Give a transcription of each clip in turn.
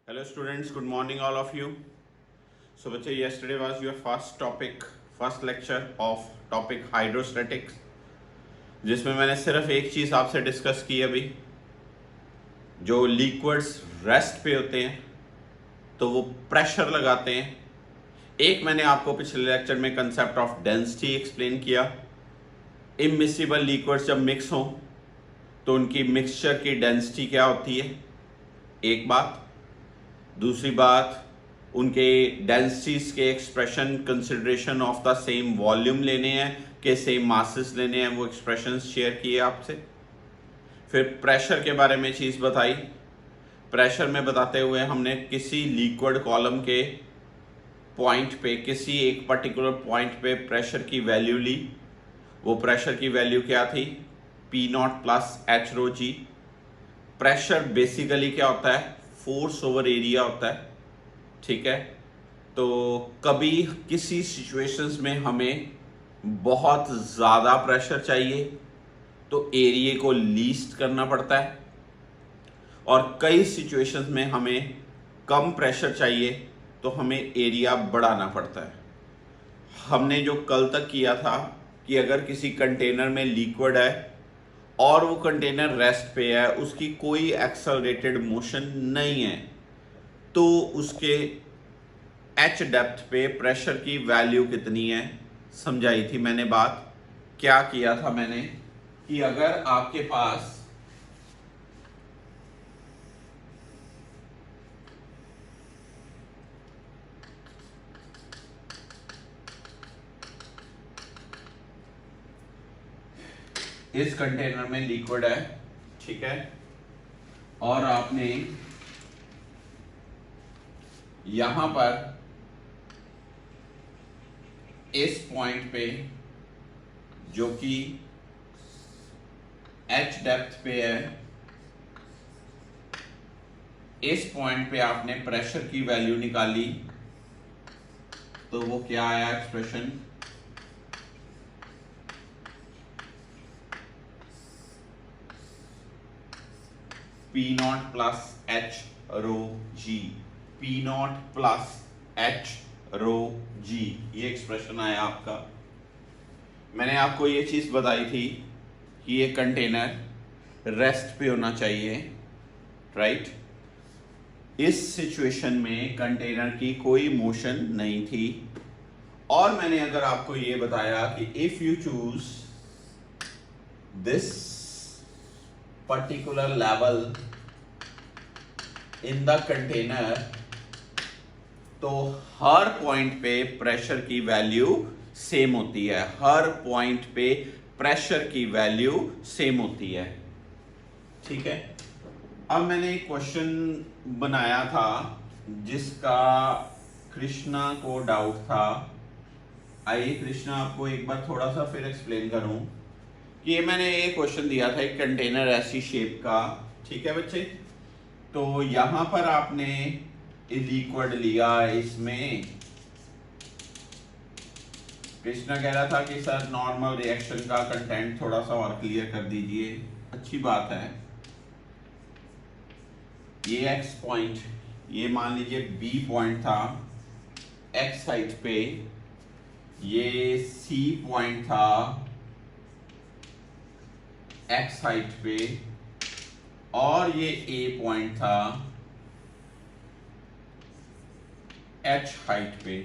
Hello students, good morning all of you. So बच्चे yesterday was your first lecture of topic hydrostatics, जिसमें मैंने सिर्फ एक चीज़ आपसे डिस्कस की अभी, जो लिक्विड्स रेस्ट पे होते हैं तो वो प्रेशर लगाते हैं। एक मैंने आपको पिछले लेक्चर में कंसेप्ट ऑफ डेंसिटी एक्सप्लेन किया। इमिसिबल लिक्विड्स जब मिक्स हों तो उनकी मिक्सचर की डेंसिटी क्या होती है, एक बात। दूसरी बात, उनके डेंसिटीज के expression consideration of the same volume लेने हैं कि सेम मासेस लेने हैं, वो एक्सप्रेशंस शेयर किए आपसे। फिर प्रेशर के बारे में चीज़ बताई। प्रेशर में बताते हुए हमने किसी लिक्विड कॉलम के पॉइंट पे, किसी एक पर्टिकुलर पॉइंट पे प्रेशर की वैल्यू ली। वो प्रेशर की वैल्यू क्या थी, P0 प्लस एच रो जी। प्रेशर बेसिकली क्या होता है, फोर्स ओवर एरिया होता है, ठीक है। तो कभी किसी सिचुएशंस में हमें बहुत ज़्यादा प्रेशर चाहिए तो एरिया को लीस्ट करना पड़ता है, और कई सिचुएशंस में हमें कम प्रेशर चाहिए तो हमें एरिया बढ़ाना पड़ता है। हमने जो कल तक किया था कि अगर किसी कंटेनर में लिक्विड है और वो कंटेनर रेस्ट पे है, उसकी कोई एक्सेलरेटेड मोशन नहीं है, तो उसके एच डेप्थ पे प्रेशर की वैल्यू कितनी है समझाई थी मैंने बात। क्या किया था मैंने कि अगर आपके पास इस कंटेनर में लिक्विड है, ठीक है, और आपने यहां पर इस पॉइंट पे जो कि एच डेप्थ पे है, इस पॉइंट पे आपने प्रेशर की वैल्यू निकाली, तो वो क्या आया expression, P0 plus H rho जी। P0 plus H rho g, ये एक्सप्रेशन आया आपका। मैंने आपको ये चीज बताई थी कि ये कंटेनर रेस्ट पे होना चाहिए, राइट। इस सिचुएशन में कंटेनर की कोई मोशन नहीं थी, और मैंने अगर आपको ये बताया कि if you choose this particular level in the container, तो हर पॉइंट पे प्रेशर की वैल्यू सेम होती है, हर पॉइंट पे प्रेशर की वैल्यू सेम होती है, ठीक है। अब मैंने एक क्वेश्चन बनाया था जिसका कृष्णा को डाउट था। आइए कृष्णा, आपको एक बार थोड़ा सा फिर एक्सप्लेन करूं कि ये मैंने एक क्वेश्चन दिया था, एक कंटेनर ऐसी शेप का, ठीक है बच्चे। तो यहां पर आपने लिक्विड लिया, इसमें कृष्णा कह रहा था कि सर नॉर्मल रिएक्शन का कंटेंट थोड़ा सा और क्लियर कर दीजिए। अच्छी बात है। ये एक्स पॉइंट, ये मान लीजिए बी पॉइंट था एक्स साइड पे, ये सी पॉइंट था एक्स हाइट पे, और ये ए पॉइंट था एच हाइट पे,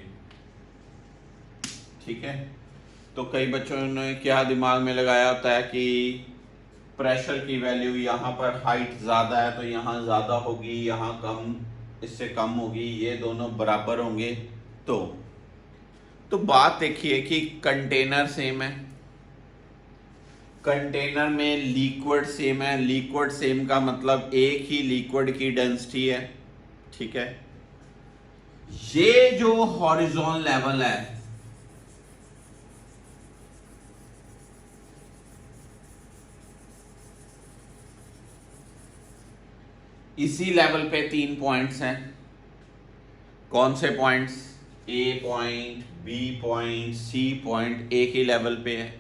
ठीक है। तो कई बच्चों ने क्या दिमाग में लगाया होता है कि प्रेशर की वैल्यू यहाँ पर हाइट ज़्यादा है तो यहाँ ज़्यादा होगी, यहाँ कम, इससे कम होगी, ये दोनों बराबर होंगे। तो बात देखिए कि कंटेनर सेम है, कंटेनर में लिक्विड सेम है, लिक्विड सेम का मतलब एक ही लिक्विड की डेंसिटी है, ठीक है। ये जो हॉरिजॉन्टल लेवल है, इसी लेवल पे तीन पॉइंट्स हैं। कौन से points, A point, B point, C point, एक ही लेवल पे है।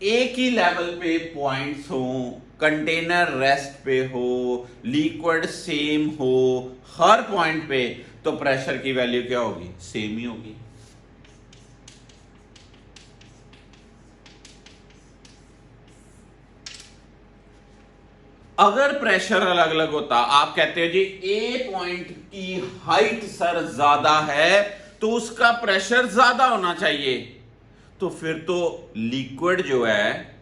एक ही लेवल पे पॉइंट्स हों कंटेनर रेस्ट पे हो, लिक्विड सेम हो हर पॉइंट पे, तो प्रेशर की वैल्यू क्या होगी? सेम ही होगी। अगर प्रेशर अलग अलग होता, आप कहते हो जी ए पॉइंट की हाइट सर ज्यादा है तो उसका प्रेशर ज्यादा होना चाहिए, तो फिर तो लिक्विड जो है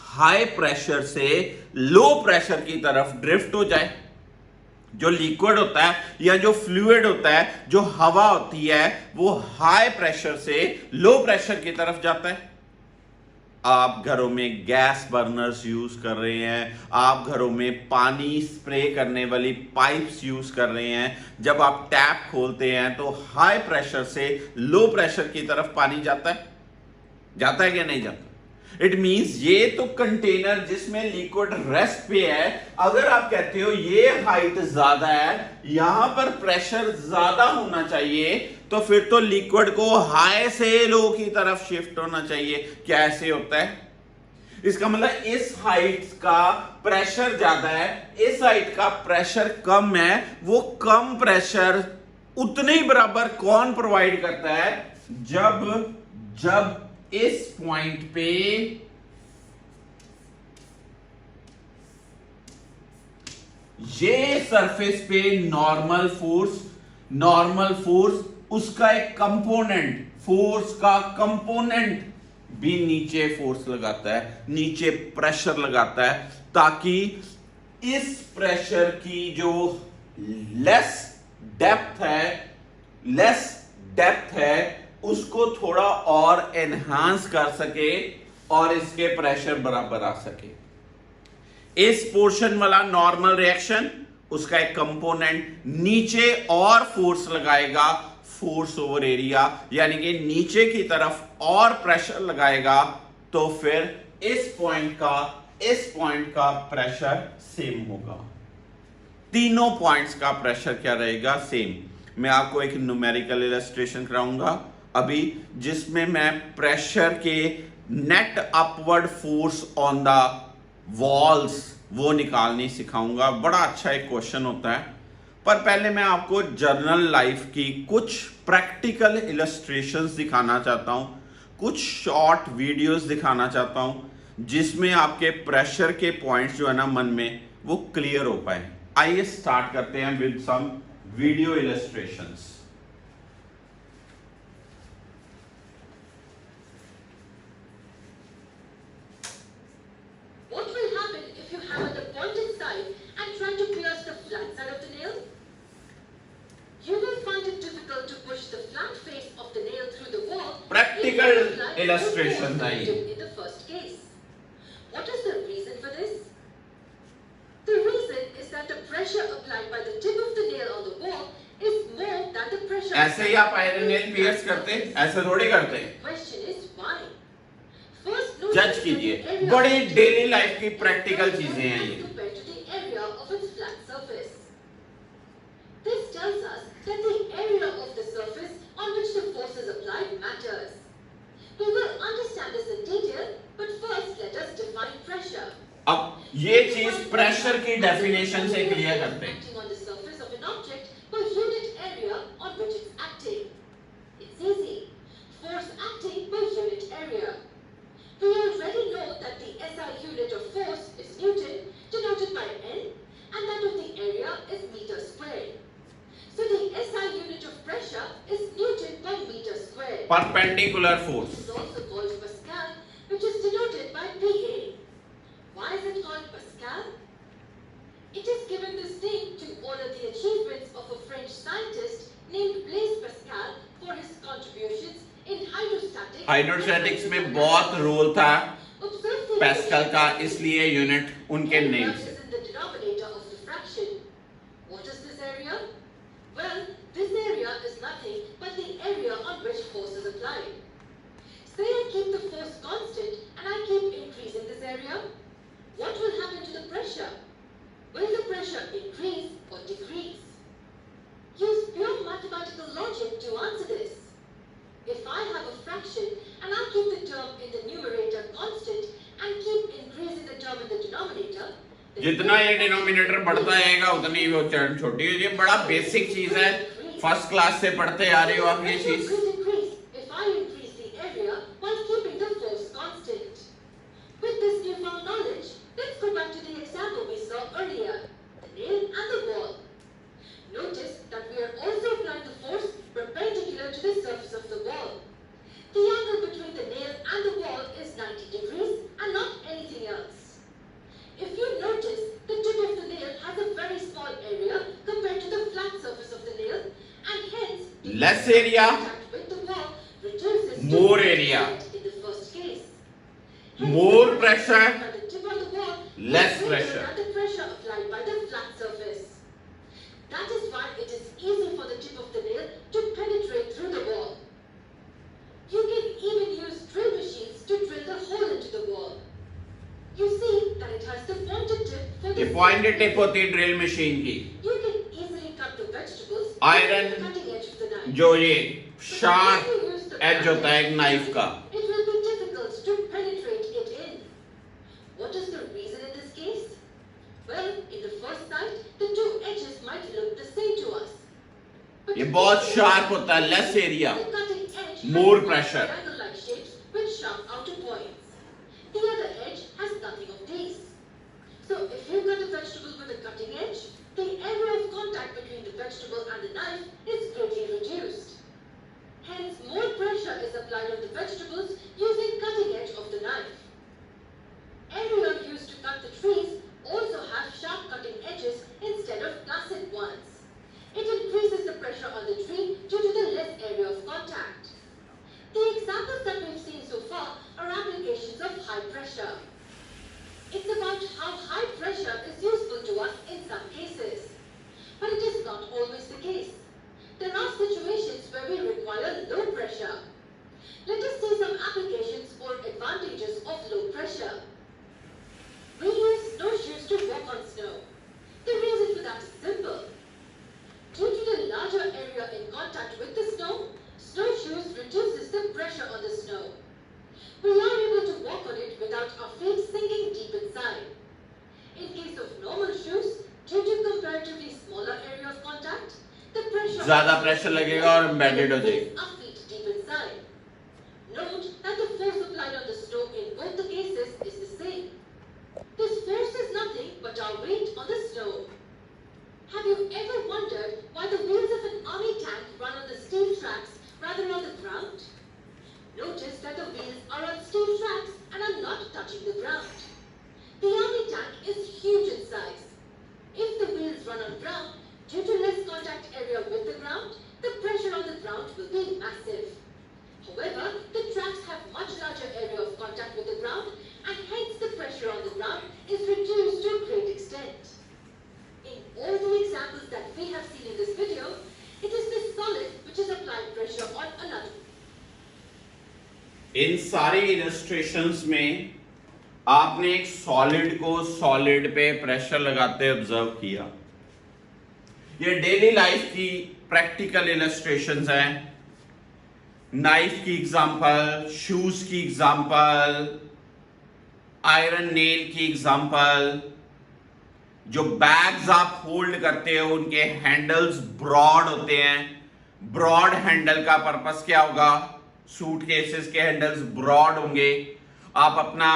हाई प्रेशर से लो प्रेशर की तरफ ड्रिफ्ट हो जाए। जो लिक्विड होता है या जो फ्लूइड होता है, जो हवा होती है, वो हाई प्रेशर से लो प्रेशर की तरफ जाता है। आप घरों में गैस बर्नर्स यूज कर रहे हैं, आप घरों में पानी स्प्रे करने वाली पाइप्स यूज कर रहे हैं, जब आप टैप खोलते हैं तो हाई प्रेशर से लो प्रेशर की तरफ पानी जाता है, जाता है क्या नहीं जाता? इट मींस ये तो कंटेनर जिसमें लिक्विड रेस्ट पे है, अगर आप कहते हो ये हाइट ज्यादा है, यहां पर प्रेशर ज्यादा होना चाहिए, तो फिर तो लिक्विड को हाई से लो की तरफ शिफ्ट होना चाहिए। क्या ऐसे होता है? इसका मतलब इस हाइट का प्रेशर ज्यादा है, इस हाइट का प्रेशर कम है। वो कम प्रेशर उतने ही बराबर कौन प्रोवाइड करता है? जब इस पॉइंट पे ये सरफेस पे नॉर्मल फोर्स उसका एक कंपोनेंट, फोर्स का कंपोनेंट भी नीचे फोर्स लगाता है, नीचे प्रेशर लगाता है, ताकि इस प्रेशर की जो लेस डेप्थ है उसको थोड़ा और एनहांस कर सके और इसके प्रेशर बराबर आ सके। इस पोर्शन वाला नॉर्मल रिएक्शन, उसका एक कंपोनेंट नीचे और फोर्स लगाएगा, फोर्स ओवर एरिया, यानी कि नीचे की तरफ और प्रेशर लगाएगा, तो फिर इस पॉइंट का प्रेशर सेम होगा। तीनों पॉइंट्स का प्रेशर क्या रहेगा? सेम। मैं आपको एक न्यूमेरिकल इलस्ट्रेशन कराऊंगा अभी, जिसमें मैं प्रेशर के net upward force on the walls वो निकालनी सिखाऊंगा। बड़ा अच्छा एक क्वेश्चन होता है, पर पहले मैं आपको जर्नल लाइफ की कुछ प्रैक्टिकल इलस्ट्रेशंस दिखाना चाहता हूं, कुछ शॉर्ट वीडियोस दिखाना चाहता हूं, जिसमें आपके प्रेशर के पॉइंट्स जो है ना मन में, वो क्लियर हो पाए। आइए स्टार्ट करते हैं with some video illustrations. Practical illustrations are in the first case. What is the reason for this? The reason is that the pressure applied by the tip of the nail on the wall is more than the pressure. ऐसे ही आप iron nail piers करते, ऐसे थोड़ी करते। Question is why? First, जज कीजिए, बड़ी daily life की प्रैक्टिकल चीजें हैं ये। Compared to the area of its flat surface. This tells us that the area of the surface on which the force is applied matters. We will understand this in detail, but first let us define pressure. अब ये चीज pressure की definition से clear करते हैं। Acting on the surface of an object per unit area on which it's acting. It's easy. Force acting per unit area. We already know that the SI unit of force is Newton, denoted by N, and that of the area is meter squared. So the SI unit of pressure is Newton per meter squared. Perpendicular force. It is also called Pascal, which is denoted by PA. Why is it called Pascal? It is given this name to honor the achievements of a French scientist named Blaise Pascal for his contributions in hydrostatics. Hydrostatics में बहुत role था Pascal का, इसलिए unit उनके name से। in the denominator of the fraction. What is this area? Well, this area is nothing but the area on which force is applied. Say I keep the force constant and I keep increasing this area. What will happen to the pressure? Will the pressure increase or decrease? Use pure mathematical logic to answer this. If I have a fraction and I keep the term in the numerator constant and keep increasing the term in the denominator, जितना ये denominator बढ़ता जाएगा उतनी वो चरण छोटी हो। ये बड़ा बेसिक चीज है, फर्स्ट क्लास से पढ़ते आ रहे हो आप ये चीज। If I increase the area while keeping the force constant. With this newfound knowledge, let's go back to the example we saw earlier, the nail and the wall. Notice that we are also applying the force perpendicular to the surface of the wall. The angle between the nail and the wall is 90 degrees and not anything else. If you notice, the tip of the nail has a very small area compared to the flat surface of the nail, and hence less area, contact with the wall reduces more to area. in the first case. More pressure, By the tip of the wall less is greater pressure. than the pressure applied by the flat surface. That is why it is easy for the tip of the nail to penetrate through the wall. You can even use drill machines to drill the hole into the wall. You see that it has the pointed tip for the ये pointed tip होती है drill machine की। You can easily cut the vegetables Iron with the cutting edge of the knife. जो ये But sharp if you use the edge होता है एक knife का, it will be difficult to penetrate it in. What is the reason in this case? Well, in the first sight, the two edges might look the same to us. But ये if बहुत you sharp होता है, less area, the cutting edge more has pressure. triangle-like shapes with sharp outer points. The other edge has nothing of these. So if you cut a vegetable with a cutting edge, the area of contact between the vegetable and the knife is greatly reduced. Hence, more pressure is applied on the vegetables using cutting edge of the knife. Area used to cut the trees also have sharp cutting edges instead of placid ones. It increases the pressure on the tree due to the less area of contact. The examples that we've seen so far are applications of high pressure. It's about how high pressure is useful to us in some cases. But it is not always the case. There are situations where we require low pressure. Let us see some applications or advantages of low pressure. We use snowshoes to walk on snow. The reason for that is simple. Due to the larger area in contact with the snow, snowshoes reduces the pressure on the snow. We are able to walk on it without our feet sinking deep inside. In case of normal shoes, due to comparatively smaller area of contact, the pressure ज्यादा pressure लगेगा और embedded हो जाएगी। our feet deep inside. Note that the force applied on the snow in both the cases is the same. This force is nothing but our weight on the snow. Have you ever wondered why the wheels of an army tank run on the steel tracks rather than on the ground? Notice that the wheels are on steel tracks and are not touching the ground. The army tank is huge in size. If the wheels run on ground, due to less contact area with the ground, the pressure on the ground will be massive. However, the tracks have much larger area of contact with the ground, and hence the pressure on the ground is reduced to a great extent. In all the examples that we have seen in this video, it is this solid which is applying pressure on another. इन सारी illustrations में आपने एक solid को solid पे pressure लगाते observe किया। ये daily life की प्रैक्टिकल इलस्ट्रेशंस हैं, नाइफ की एग्जांपल, शूज की एग्जांपल, आयरन नेल की एग्जांपल। जो बैग्स आप होल्ड करते हो उनके हैंडल्स ब्रॉड होते हैं। ब्रॉड हैंडल का पर्पस क्या होगा? सूटकेसेस के हैंडल्स ब्रॉड होंगे। आप अपना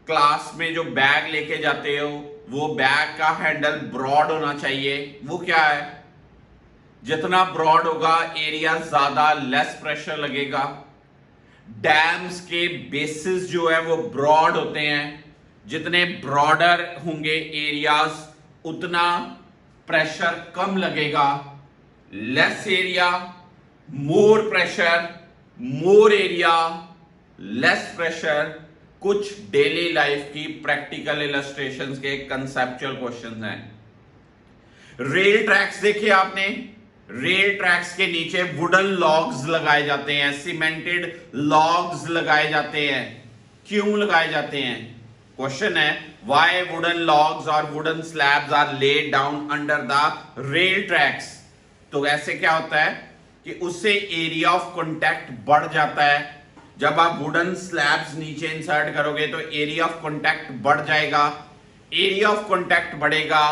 क्लास में जो बैग लेके जाते हो वो बैग का हैंडल ब्रॉड होना चाहिए। वो क्या है? जितना ब्रॉड होगा एरिया ज्यादा लेस प्रेशर लगेगा। डैम्स के बेसिस जो है वो ब्रॉड होते हैं। जितने ब्रॉडर होंगे एरियाज उतना प्रेशर कम लगेगा। Less area more pressure, more area less pressure. कुछ डेली लाइफ की प्रैक्टिकल इलस्ट्रेशंस के कंसेप्चुअल क्वेश्चंस हैं। रेल ट्रैक्स देखिए आपने, रेल ट्रैक्स के नीचे वुडन लॉग्स लगाए जाते हैं, सीमेंटेड लॉग्स लगाए जाते हैं। क्यों लगाए जाते हैं? क्वेश्चन है व्हाई वुडन लॉग्स और wooden slabs are laid down under the rail tracks. तो ऐसे क्या होता है कि उससे एरिया ऑफ कॉन्टैक्ट बढ़ जाता है। जब आप वुडन स्लैब्स नीचे इंसर्ट करोगे तो एरिया ऑफ कॉन्टैक्ट बढ़ जाएगा। एरिया ऑफ कॉन्टैक्ट बढ़ेगा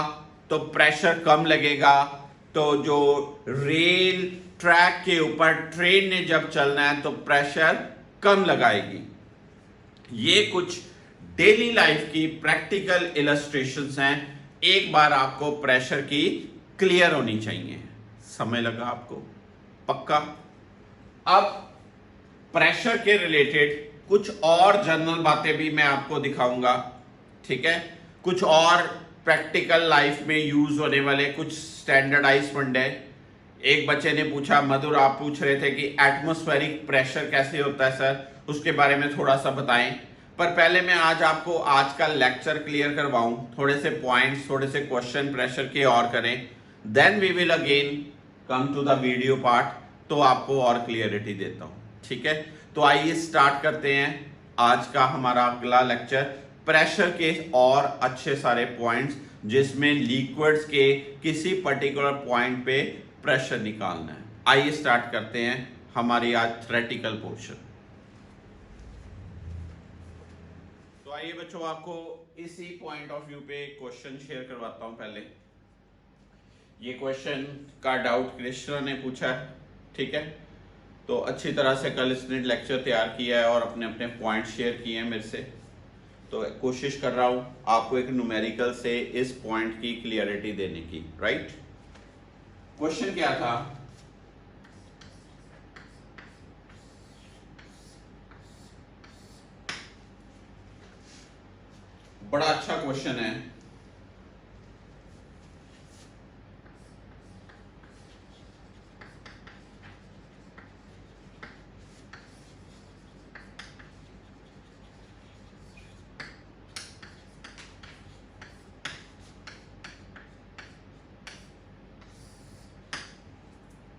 तो प्रेशर कम लगेगा, तो जो रेल ट्रैक के ऊपर ट्रेन ने जब चलना है तो प्रेशर कम लगाएगी। ये कुछ डेली लाइफ की प्रैक्टिकल इलस्ट्रेशंस हैं, एक बार आपको प्रेशर की क्लियर होनी चाहिए। समय लगा आपको? पक्का? अब प्रेशर के रिलेटेड कुछ और जनरल बातें भी मैं आपको दिखाऊंगा, ठीक है? कुछ और प्रैक्टिकल लाइफ में यूज होने वाले कुछ स्टैंडर्डाइज फंडे। एक बच्चे ने पूछा, मधुर आप पूछ रहे थे कि एटमॉस्फेरिक प्रेशर कैसे होता है सर, उसके बारे में थोड़ा सा बताएं। पर पहले मैं आज आपको आज का लेक्चर क्लियर करवाऊं, थोड़े से पॉइंट्स, थोड़े से क्वेश्चन प्रेशर के और करें, then we will again come to the video part, तो आपको और क्लियरिटी देता हूं, ठीक है? तो आइए स्टार्ट करते हैं आज का हमारा अगला लेक्चर, प्रेशर के और अच्छे सारे पॉइंट्स जिसमें लिक्विड्स के किसी पर्टिकुलर पॉइंट पे प्रेशर निकालना है। आइए स्टार्ट करते हैं हमारी आज थ्योरेटिकल पोर्शन। तो आइए बच्चों, आपको इसी पॉइंट ऑफ व्यू पे क्वेश्चन शेयर करवाता हूं। पहले ये क्वेश्चन का डाउट कृष्णा ने पूछा है, ठीक है? तो अच्छी तरह से कल इसने लेक्चर तैयार किया है और अपने अपने पॉइंट शेयर किए हैं मेरे से, तो कोशिश कर रहा हूं आपको एक न्यूमेरिकल से इस पॉइंट की क्लियरिटी देने की, राइट? क्वेश्चन क्या था? बड़ा अच्छा क्वेश्चन है।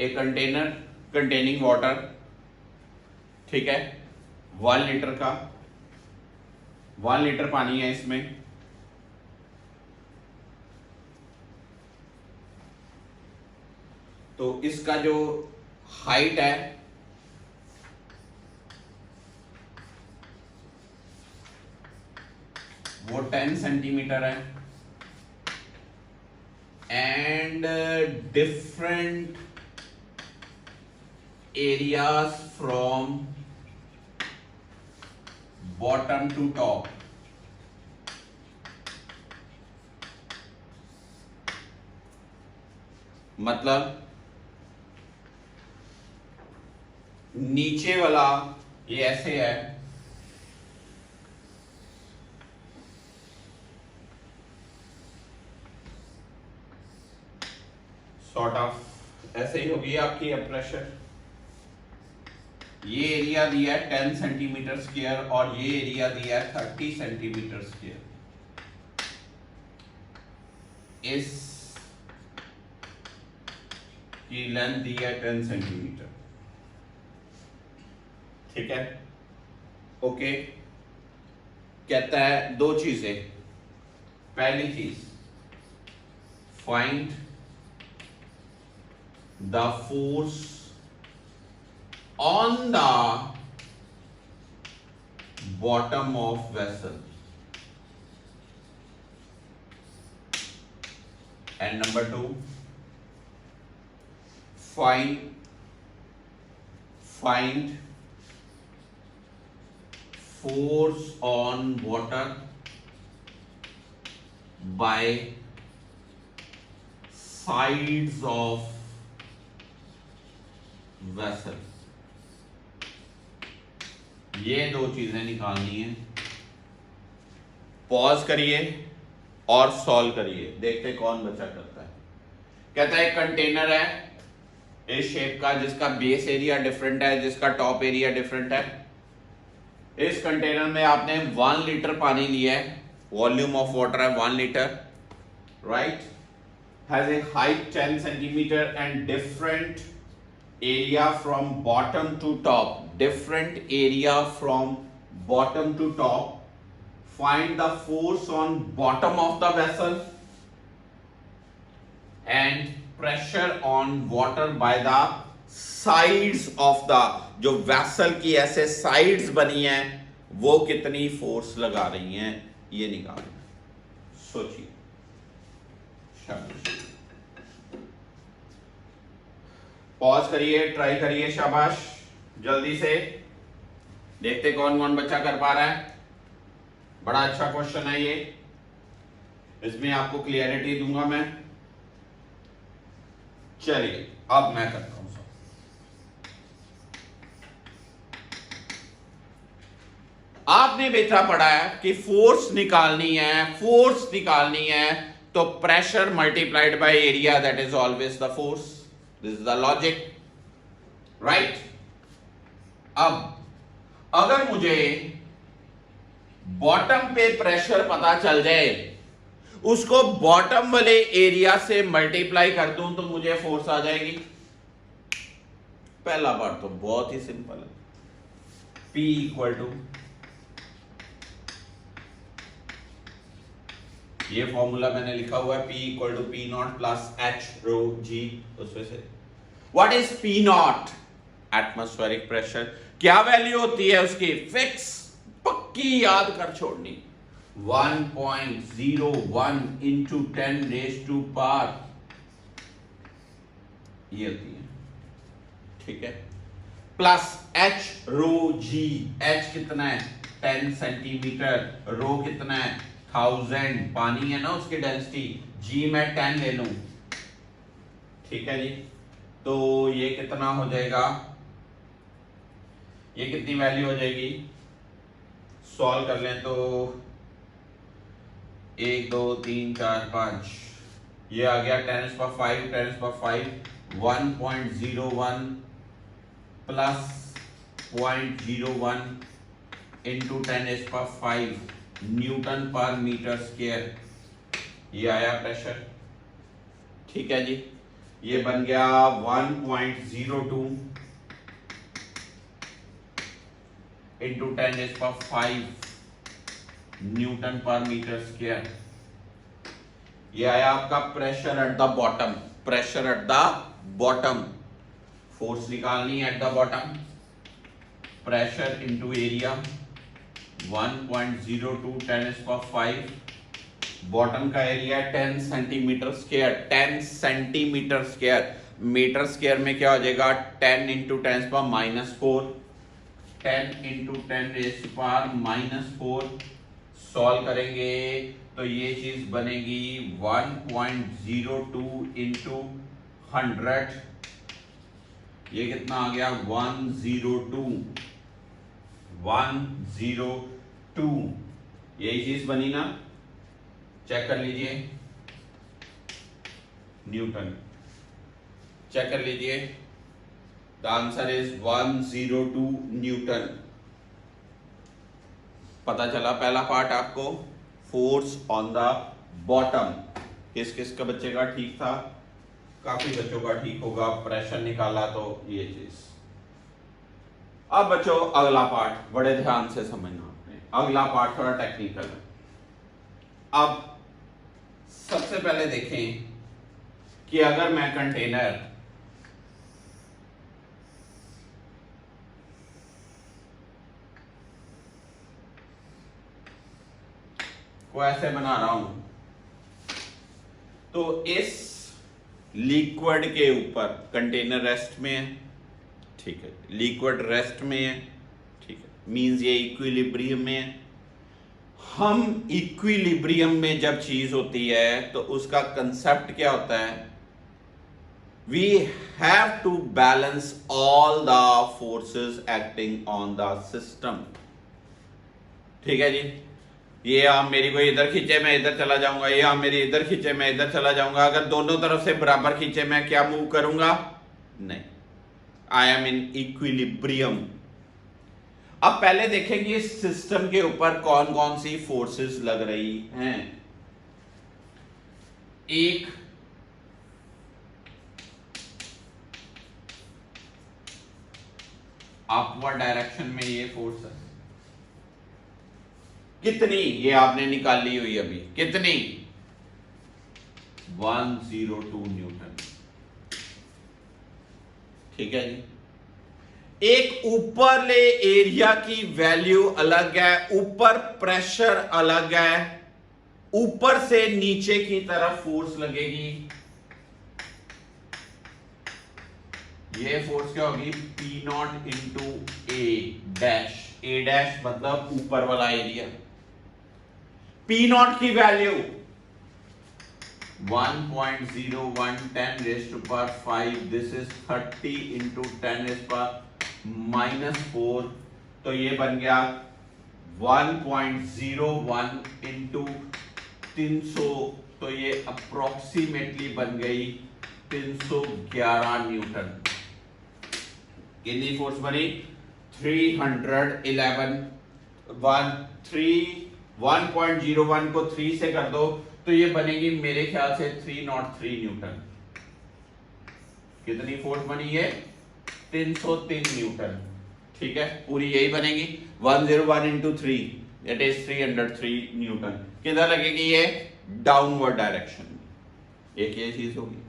ए कंटेनर कंटेनिंग वाटर, ठीक है? 1 लीटर का, 1 लीटर पानी है इसमें। तो इसका जो हाइट है वो 10 सेंटीमीटर है, and different areas from bottom to top, मतलब नीचे वाला ये ऐसे है, सॉर्ट ऑफ ऐसे ही होगी आपकी प्रेशर। ये एरिया दिया है 10 सेंटीमीटर स्क्वायर और ये एरिया दिया है 30 सेंटीमीटर स्क्वायर। इस की लेंथ दी है 10 सेंटीमीटर, ठीक है? ओके, कहता है दो चीजें। पहली चीज, find the force on the bottom of vessel, and number 2, find force on water by sides of vessel। ये दो चीजें निकालनी है। पॉज करिए और सॉल्व करिए, देखते कौन बचा करता है। कहता है कंटेनर है इस शेप का, जिसका बेस एरिया डिफरेंट है, जिसका टॉप एरिया डिफरेंट है। इस कंटेनर में आपने 1 लीटर पानी लिया है, वॉल्यूम ऑफ वाटर है 1 litre, right? Has a height 10 centimetre and different area from bottom to top, different area from bottom to top. Find the force on bottom of the vessel and pressure on water by the sides of the, जो vessel की ऐसे sides बनी हैं वो कितनी force लगा रही हैं ये निकालना। सोचिए, शाबाश, पॉज करिए, ट्राई करिए, शाबाश, जल्दी से देखते कौन कौन बच्चा कर पा रहा है। बड़ा अच्छा क्वेश्चन है ये, इसमें आपको क्लियरिटी दूंगा मैं। चलिए अब मैं करता हूं। आपने बेटा पढ़ा है कि फोर्स निकालनी है तो pressure multiplied by area, that is always the force. This is the logic, right. अब अगर मुझे बॉटम पे प्रेशर पता चल जाए, उसको बॉटम वाले एरिया से मल्टीप्लाई कर दूं तो मुझे फोर्स आ जाएगी। पहला बात तो बहुत ही सिंपल है, P इक्वल टू, ये फॉर्मूला मैंने लिखा हुआ है, P equal to P not plus H rho G। उसमें से what is P not? Atmospheric pressure. क्या वैल्यू होती है उसकी? फिक्स, पक्की याद कर छोड़नी, 1.01 इंटू 10 रेज़ टू पावर, ये होती है, ठीक है, plus H rho G। H कितना है? 10 सेंटीमीटर। रो कितना है? 1000, पानी है ना उसकी डेंसिटी। G में 10 ले लूं, ठीक है जी, तो ये कितना हो जाएगा? ये कितनी वैल्यू हो जाएगी? सॉल्व कर लें तो 1 2 3 4 5, ये आ गया 10⁵, 1.01 plus 0.01 into 10⁵ newton per metre square, ये आया प्रेशर, ठीक है जी। ये बन गया 1.02 into 10⁵ newton per metre square, ये आया आपका pressure at the bottom. Pressure at the bottom, force निकालनी है at the bottom, pressure into area 1.02 10⁵, bottom का area 10 centimetre square. 10 centimetre square, metre square में क्या हो जाएगा? 10 इंटू 10⁻⁴, 10 इंटू 10⁻⁴। सॉल्व करेंगे तो ये चीज बनेगी 1.02 इंटू 100, ये कितना आ गया? 102। यही चीज बनी ना, चेक कर लीजिए, न्यूटन, चेक कर लीजिए, द आंसर इज 102 न्यूटन। पता चला पहला पार्ट आपको, फोर्स ऑन द बॉटम। किस किस का बच्चे का ठीक था? काफी बच्चों का ठीक होगा, प्रेशर निकाला तो ये चीज। अब बच्चों अगला पार्ट बड़े ध्यान से समझना आपने, अगला पार्ट थोड़ा टेक्निकल है। अब सबसे पहले देखें कि अगर मैं कंटेनर को ऐसे बना रहा हूं, तो इस लिक्विड के ऊपर कंटेनर रेस्ट में है, ठीक है, लिक्विड रेस्ट में है, ठीक है, मींस ये इक्विलिब्रियम में है। हम इक्विलिब्रियम में जब चीज होती है तो उसका कंसेप्ट क्या होता है? We have to balance all the forces acting on the system, ठीक है जी। ये आम मेरी कोई इधर खींचे मैं इधर चला जाऊंगा, ये आम मेरी इधर खींचे मैं इधर चला जाऊंगा। अगर दोनों तरफ से बराबर खींचे मैं क्या मूव करूंगा? नहीं, आई एम इन इक्विलिब्रियम। अब पहले देखेंगे इस सिस्टम के ऊपर कौन कौन सी फोर्सेस लग रही हैं। एक अपवर्ड डायरेक्शन में ये फोर्स है, कितनी? ये आपने निकाली हुई अभी, कितनी? 102 न्यूटन, ठीक है जी। एक ऊपरले एरिया की वैल्यू अलग है, ऊपर प्रेशर अलग है, ऊपर से नीचे की तरफ फोर्स लगेगी, ये फोर्स क्या होगी, P not into A dash, A dash मतलब ऊपर वाला एरिया। P नॉट की value 1.0110 raised to power 5, this is 30 into 10 raised to power minus 4, तो ये बन गया 1.01 into 300, तो ये अप्रोक्सीमेटली बन गई 311 न्यूटन। कितनी फोर्स बनी, 311। 1.01 को 3 से कर दो तो ये बनेगी मेरे ख्याल से 303 न्यूटन। कितनी फोर्स बनी है, 303 न्यूटन। ठीक है, पूरी यही बनेगी 101 इंटू 3 इट इज 303 न्यूटन। किधर लगेगी ये, डाउनवर्ड डायरेक्शन में। एक ये चीज होगी।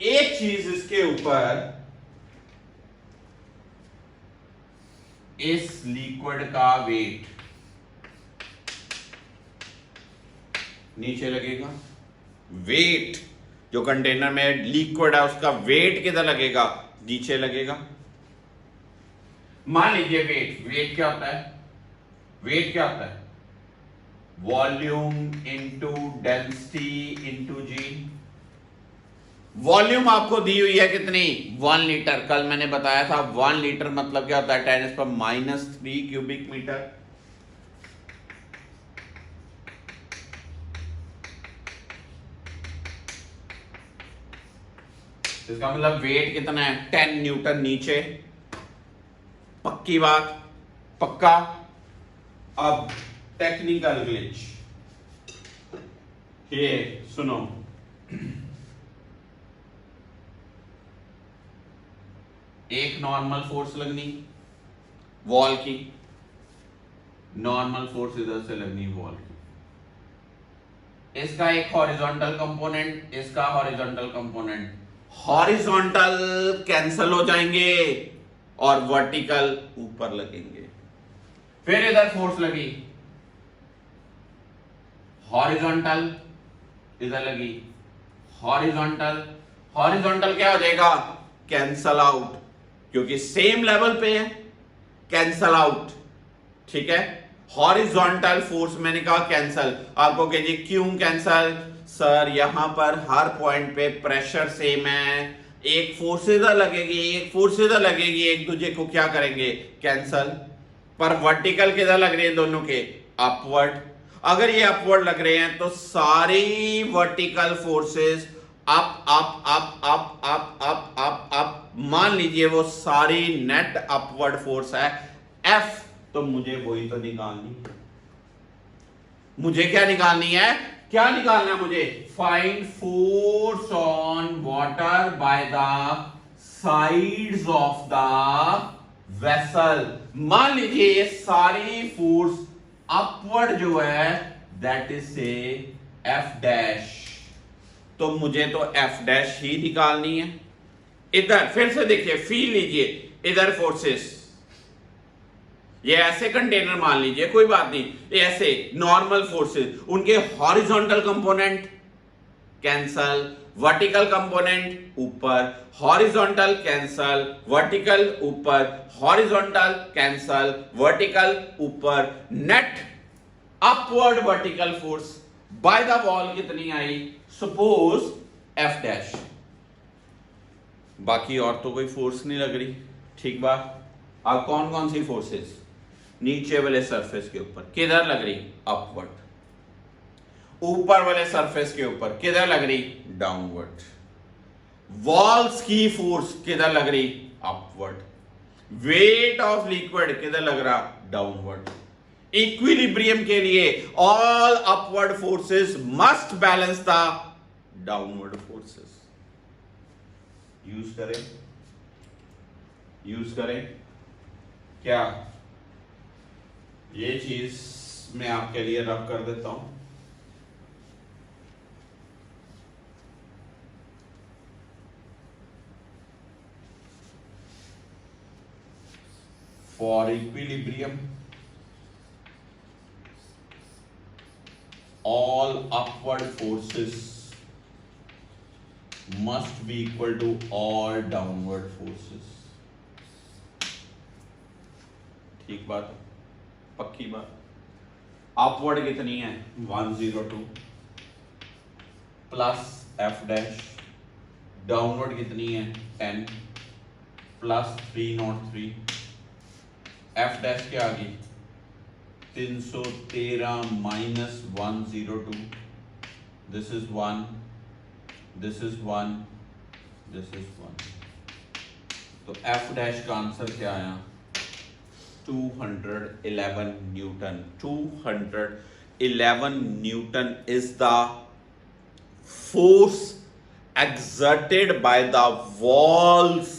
एक चीज इसके ऊपर, इस लिक्विड का वेट नीचे लगेगा। वेट जो कंटेनर में लिक्विड है उसका वेट किधर लगेगा, नीचे लगेगा। मान लीजिए वेट क्या होता है, वेट क्या होता है, वॉल्यूम इंटू डेंसिटी इंटू जी। वॉल्यूम आपको दी हुई है कितनी, 1 लीटर। कल मैंने बताया था 1 लीटर मतलब क्या होता है, 10⁻³ क्यूबिक मीटर। इसका मतलब वेट कितना है, 10 न्यूटन नीचे। पक्की बात, पक्का। अब टेक्निकल ग्लिच, ये सुनो, एक नॉर्मल फोर्स लगनी वॉल की, नॉर्मल फोर्स इधर से लगनी वॉल की। इसका एक हॉरिजॉन्टल कंपोनेंट, इसका हॉरिजॉन्टल कंपोनेंट। हॉरिजॉन्टल कैंसल हो जाएंगे और वर्टिकल ऊपर लगेंगे। फिर इधर फोर्स लगी, हॉरिजॉन्टल इधर लगी, हॉरिजॉन्टल, हॉरिजॉन्टल क्या हो जाएगा, कैंसल आउट, क्योंकि सेम लेवल पे है, कैंसल आउट। ठीक है, हॉरिजॉन्टल फोर्स मैंने कहा कैंसल। आपको कहिए क्यों कैंसल, सर यहां पर हर पॉइंट पे प्रेशर सेम है, एक फोर्स इधर लगेगी एक फोर्स इधर लगेगी, एक दूसरे को क्या करेंगे, कैंसल। पर वर्टिकल किधर लग रही है दोनों के, अपवर्ड। अगर ये अपवर्ड लग रहे हैं तो सारी vertical forces up up up up up up up up, मान लीजिए वो सारी नेट अपवर्ड फोर्स है F, तो मुझे वही तो निकालनी है। मुझे क्या निकालनी है, क्या निकालना है मुझे, find force on water by the sides of the vessel. मान लीजिए ये सारी फोर्स अपवर्ड जो है दैट इज से F डैश, तो मुझे तो F डैश ही निकालनी है। इधर फिर से देखिए, फील लीजिए, इधर फोर्सेस, ये ऐसे कंटेनर मान लीजिए, कोई बात नहीं, ये ऐसे नॉर्मल फोर्सेस, उनके horizontal component cancel, vertical component ऊपर, हॉरिजॉन्टल कैंसल, वर्टिकल ऊपर, हॉरिजॉन्टल कैंसल, वर्टिकल ऊपर, net upward vertical force by the wall कितनी आई, सपोज F डैश। बाकी और तो कोई फोर्स नहीं लग रही, ठीक बात। अब कौन कौन सी फोर्सेस, नीचे वाले सरफेस के ऊपर किधर लग रही, अपवर्ड। ऊपर वाले सरफेस के ऊपर किधर लग रही, डाउनवर्ड। वॉल्स की फोर्स किधर लग रही, अपवर्ड। वेट ऑफ लिक्विड किधर लग रहा, डाउनवर्ड। इक्विलिब्रियम के लिए all upward forces must balance the downward forces. Use करें क्या, ये चीज मैं आपके लिए रब कर देता हूं। For equilibrium all upward forces must be equal to all downward forces. ठीक बात है, पक्की बात। अपवर्ड कितनी है 102 प्लस एफ डैश, डाउनवर्ड कितनी है 10 प्लस 303, एफ डैश क्या आ गई 313 minus 102, this is 1, this is 1, this is 1, तो एफ डैश का आंसर क्या आया 211 Newton. 211 Newton is the force exerted by the walls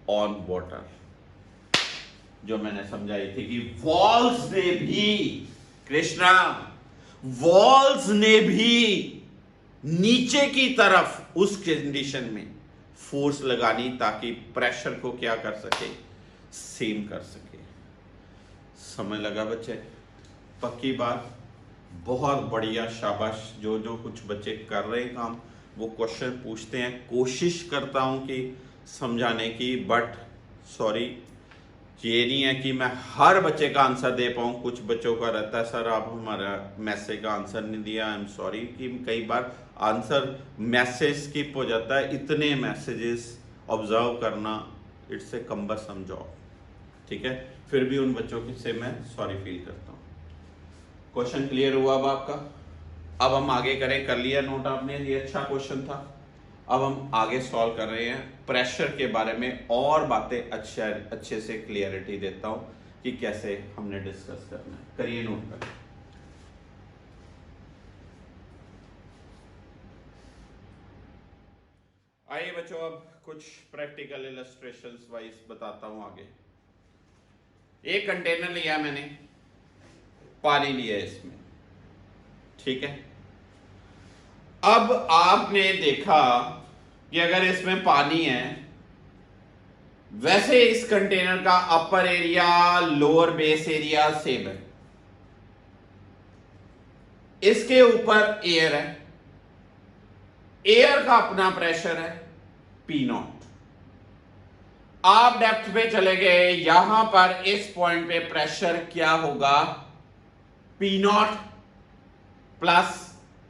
on water। जो मैंने समझाई थी कि वॉल्स ने भी, कृष्णा, वॉल्स ने भी नीचे की तरफ उस कंडीशन में फोर्स लगानी ताकि प्रेशर को क्या कर सके, सेम कर सके। समझ लगा बच्चे? पक्की बात, बहुत बढ़िया, शाबाश। जो जो कुछ बच्चे कर रहे हैं काम वो क्वेश्चन पूछते हैं, कोशिश करता हूं कि समझाने की, बट सॉरी, ये नहीं है कि मैं हर बच्चे का आंसर दे पाऊं। कुछ बच्चों का रहता है सर आप हमारा मैसेज का आंसर नहीं दिया, आई एम सॉरी, कि कई बार आंसर मैसेज स्किप हो जाता है। इतने मैसेजेस ऑब्जर्व करना इट्स ए कम्बरसम जॉब, ठीक है। फिर भी उन बच्चों से मैं सॉरी फील करता हूँ। क्वेश्चन क्लियर हुआ अब आपका? अब हम आगे करें, कर लिया नोट आपने, ये अच्छा क्वेश्चन था। अब हम आगे सॉल्व कर रहे हैं प्रेशर के बारे में, और बातें अच्छे से क्लियरिटी देता हूं कि कैसे हमने डिस्कस करना है। करिए नोट कर। आइए बच्चों, अब कुछ प्रैक्टिकल इलस्ट्रेशंस वाइज बताता हूं आगे। एक कंटेनर लिया मैंने, पानी लिया इसमें, ठीक है। अब आपने देखा कि अगर इसमें पानी है, वैसे इस कंटेनर का upper area lower base area same है, इसके ऊपर एयर है, एयर का अपना प्रेशर है पी नॉट। आप डेप्थ पे चले गए, यहां पर इस पॉइंट पे प्रेशर क्या होगा P not plus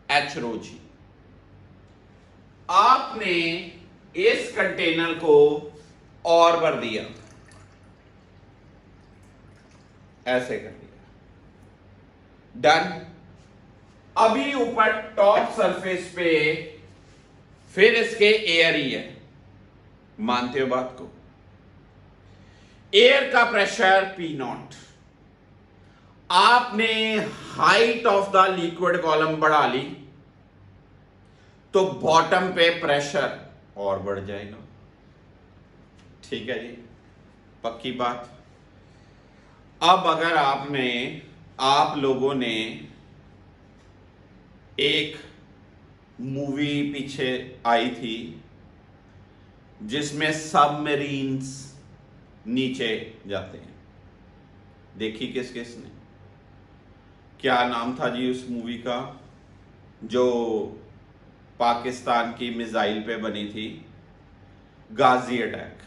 H rho जी। आपने इस कंटेनर को और भर दिया, ऐसे कर दिया, डन। अभी ऊपर टॉप सरफेस पे फिर इसके एयर ही है, मानते हो बात को? एयर का प्रेशर पी नॉट। आपने height of the liquid column बढ़ा ली तो बॉटम पे प्रेशर और बढ़ जाएगा, ठीक है जी, पक्की बात। अब अगर आप लोगों ने एक मूवी पीछे आई थी जिसमें सबमरीन्स नीचे जाते हैं, देखी किस किस ने? क्या नाम था जी उस मूवी का, जो पाकिस्तान की मिसाइल पे बनी थी, गाजी अटैक।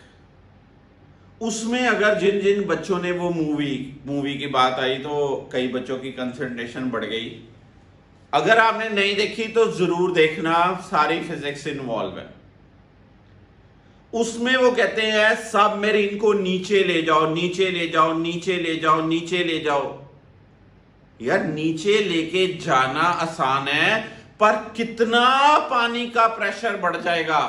उसमें अगर जिन जिन बच्चों ने वो मूवी की बात आई तो कई बच्चों की कंसंट्रेशन बढ़ गई। अगर आपने नहीं देखी तो जरूर देखना, सारी फिजिक्स इन्वॉल्व है उसमें। वो कहते हैं सबमरीन को नीचे ले जाओ, नीचे ले जाओ, नीचे ले जाओ, नीचे ले जाओ। यार नीचे लेके जाना आसान है, पर कितना पानी का प्रेशर बढ़ जाएगा।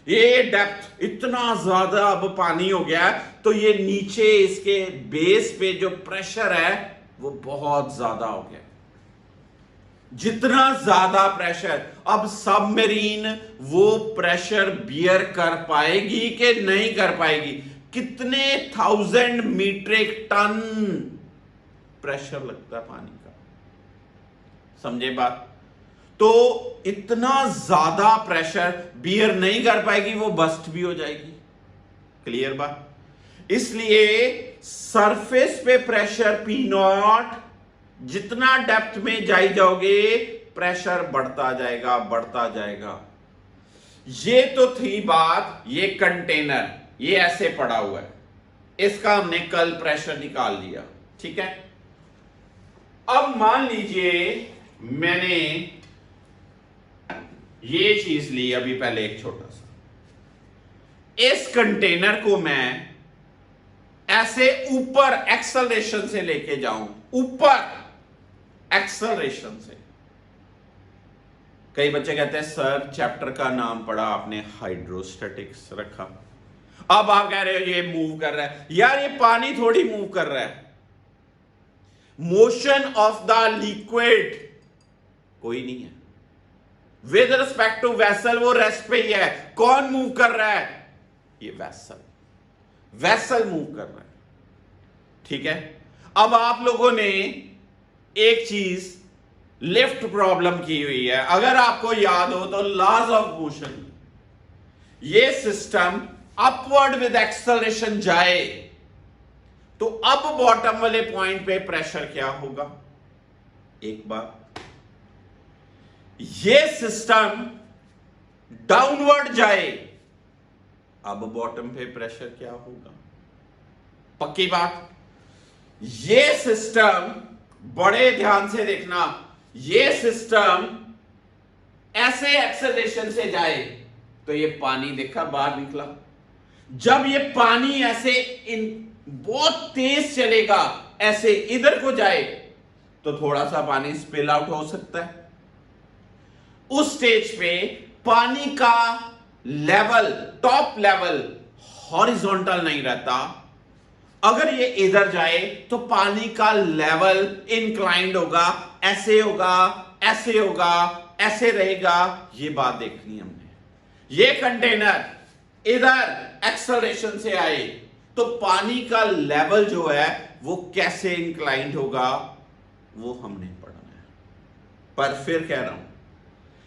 ये डेप्थ इतना ज्यादा अब पानी हो गया है, तो ये नीचे इसके बेस पे जो प्रेशर है वो बहुत ज्यादा हो गया। जितना ज्यादा प्रेशर, अब सबमरीन वो प्रेशर बियर कर पाएगी कि नहीं कर पाएगी? कितने 1000 मीट्रिक टन प्रेशर लगता है पानी का, समझे बात? तो इतना ज्यादा प्रेशर बियर नहीं कर पाएगी, वो बस्ट भी हो जाएगी। क्लियर बात? इसलिए सरफेस पे प्रेशर पी नॉट जितना डेप्थ में जाओगे प्रेशर बढ़ता जाएगा बढ़ता जाएगा। ये तो थी बात, ये कंटेनर ये ऐसे पड़ा हुआ है, इसका हमने कल प्रेशर निकाल लिया, ठीक है। अब मान लीजिए मैंने ये चीज ली अभी पहले, एक छोटा सा, इस कंटेनर को मैं ऐसे ऊपर एक्सेलरेशन से लेके जाऊं, ऊपर एक्सेलरेशन से। कई बच्चे कहते हैं सर चैप्टर का नाम पढ़ा आपने, हाइड्रोस्टैटिक्स रखा, अब आप कह रहे हो ये मूव कर रहा है। यार ये पानी थोड़ी मूव कर रहा है, मोशन ऑफ द लिक्विड कोई नहीं है। विद रिस्पेक्ट टू वेसल वो रेस्ट पे ही है। कौन मूव कर रहा है? ये वेसल, वेसल मूव कर रहा है, ठीक है। अब आप लोगों ने एक चीज लिफ्ट प्रॉब्लम की हुई है, अगर आपको याद हो तो लॉज ऑफ मोशन, ये सिस्टम अपवर्ड विद एक्सेलरेशन जाए तो अब बॉटम वाले पॉइंट पे प्रेशर क्या होगा? एक बार ये सिस्टम डाउनवर्ड जाए, अब बॉटम पे प्रेशर क्या होगा? पक्की बात। ये सिस्टम, बड़े ध्यान से देखना, ये सिस्टम ऐसे एक्सेलरेशन से जाए तो ये पानी देखा बाहर निकला, जब ये पानी ऐसे इन बहुत तेज चलेगा ऐसे इधर को जाए तो थोड़ा सा पानी स्पिल आउट हो सकता है। उस स्टेज पे पानी का लेवल, टॉप लेवल हॉरिजॉन्टल नहीं रहता। अगर ये इधर जाए तो पानी का लेवल इंक्लाइंड होगा, ऐसे होगा, ऐसे होगा, ऐसे रहेगा। ये बात देखनी है हमने। ये कंटेनर इधर एक्सेलरेशन से आए तो पानी का लेवल जो है वो कैसे इंक्लाइंड होगा, वो हमने पढ़ना है। पर फिर कह रहा हूं,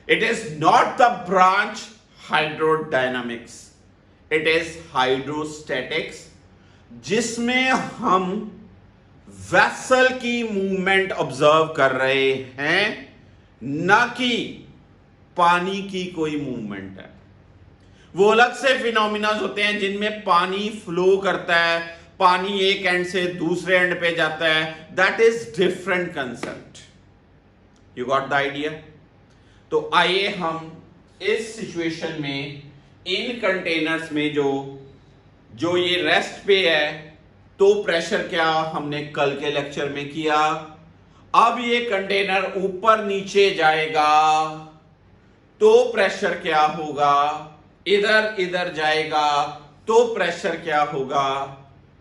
it is not the branch hydrodynamics, it is hydrostatics, जिसमें हम वेसल की मूवमेंट ऑब्जर्व कर रहे हैं, ना कि पानी की कोई मूवमेंट है। वो अलग से फिनोमिनाज होते हैं जिनमें पानी फ्लो करता है, पानी एक एंड से दूसरे एंड पे जाता है, that is different concept. You got the idea? तो आइए हम इस सिचुएशन में इन कंटेनर्स में जो ये रेस्ट पे है तो प्रेशर क्या हमने कल के लेक्चर में किया। अब ये कंटेनर ऊपर नीचे जाएगा तो प्रेशर क्या होगा, इधर इधर जाएगा तो प्रेशर क्या होगा,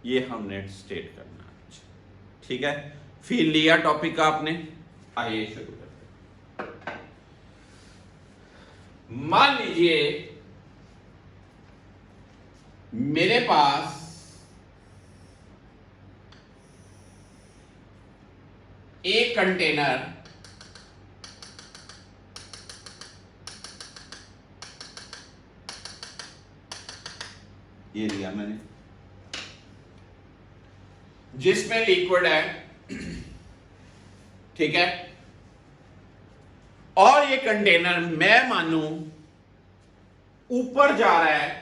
ये हमने स्टेट करना है। ठीक है, फील लिया टॉपिक का आपने? आइए शुरू करते हैं। मान लीजिए मेरे पास एक कंटेनर ये लिया मैंने, जिसमें लिक्विड है, ठीक है। और ये कंटेनर मैं मानू ऊपर जा रहा है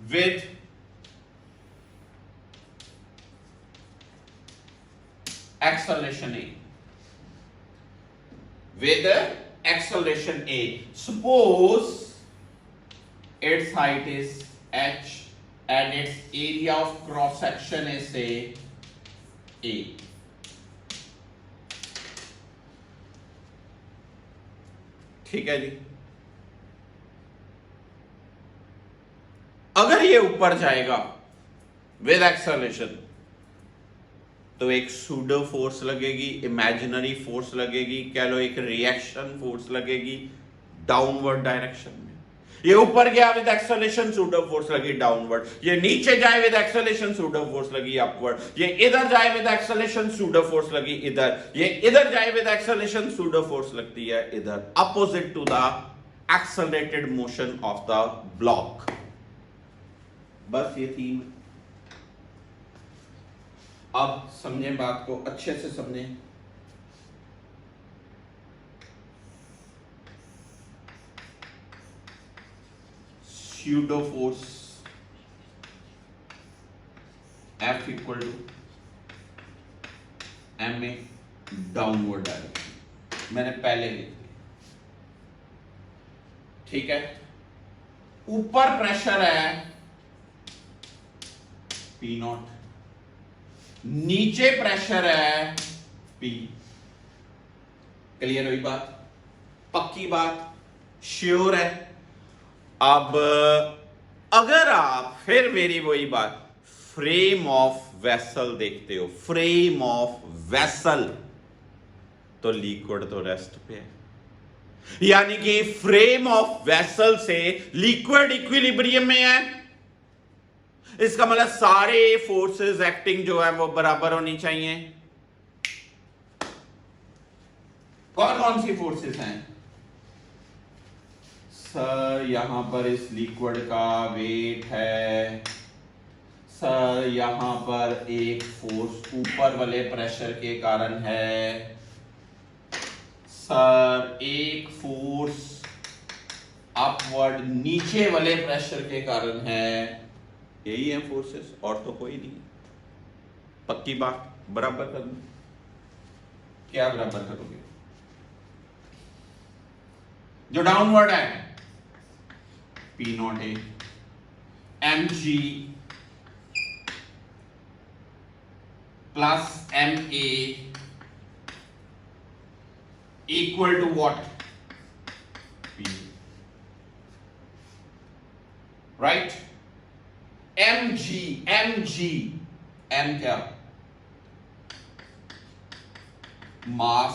with acceleration A, with acceleration A. Suppose its height is h and its area of cross section is say A. ठीक है जी। अगर ये ऊपर जाएगा विद एक्सेलरेशन तो एक सूडो फोर्स लगेगी, इमेजिनरी फोर्स लगेगी, कह लो एक रिएक्शन फोर्स लगेगी डाउनवर्ड डायरेक्शन में। ये ऊपर गया विद एक्सेलरेशन, सूडो फोर्स लगी डाउनवर्ड। ये नीचे जाए विद एक्सेलरेशन, सूडो फोर्स लगी अपवर्ड। ये इधर जाए विद एक्सेलरेशन, सूडो फोर्स लगी इधर। ये इधर जाए विद एक्सेलरेशन, सूडो फोर्स लगती है इधर, opposite to the accelerated motion of the block. बस ये थीम। अब समझे बात को, अच्छे से समझे। pseudo force F equal to ma downward direction, मैंने पहले लिख दिया। ठीक है, ऊपर प्रेशर है P नॉट, नीचे प्रेशर है P। क्लियर हुई बात, पक्की बात, श्योर है। अब अगर आप फिर मेरी वही बात फ्रेम ऑफ वेसल देखते हो, फ्रेम ऑफ वेसल, तो लिक्विड तो रेस्ट पे है, यानी कि फ्रेम ऑफ वेसल से लिक्विड इक्विलिब्रियम में है। इसका मतलब सारे फोर्सेस एक्टिंग जो है वो बराबर होनी चाहिए। कौन कौन सी फोर्सेस हैं सर? यहां पर इस लिक्विड का वेट है सर, यहां पर एक फोर्स ऊपर वाले प्रेशर के कारण है सर, एक फोर्स अपवर्ड नीचे वाले प्रेशर के कारण है। यही है फोर्सेस, और तो कोई नहीं। पक्की बात, बराबर कर दो। क्या बराबर करोगे? जो डाउनवर्ड है P naught A mg plus ma equal to what? P, right? mg m क्या? Mass,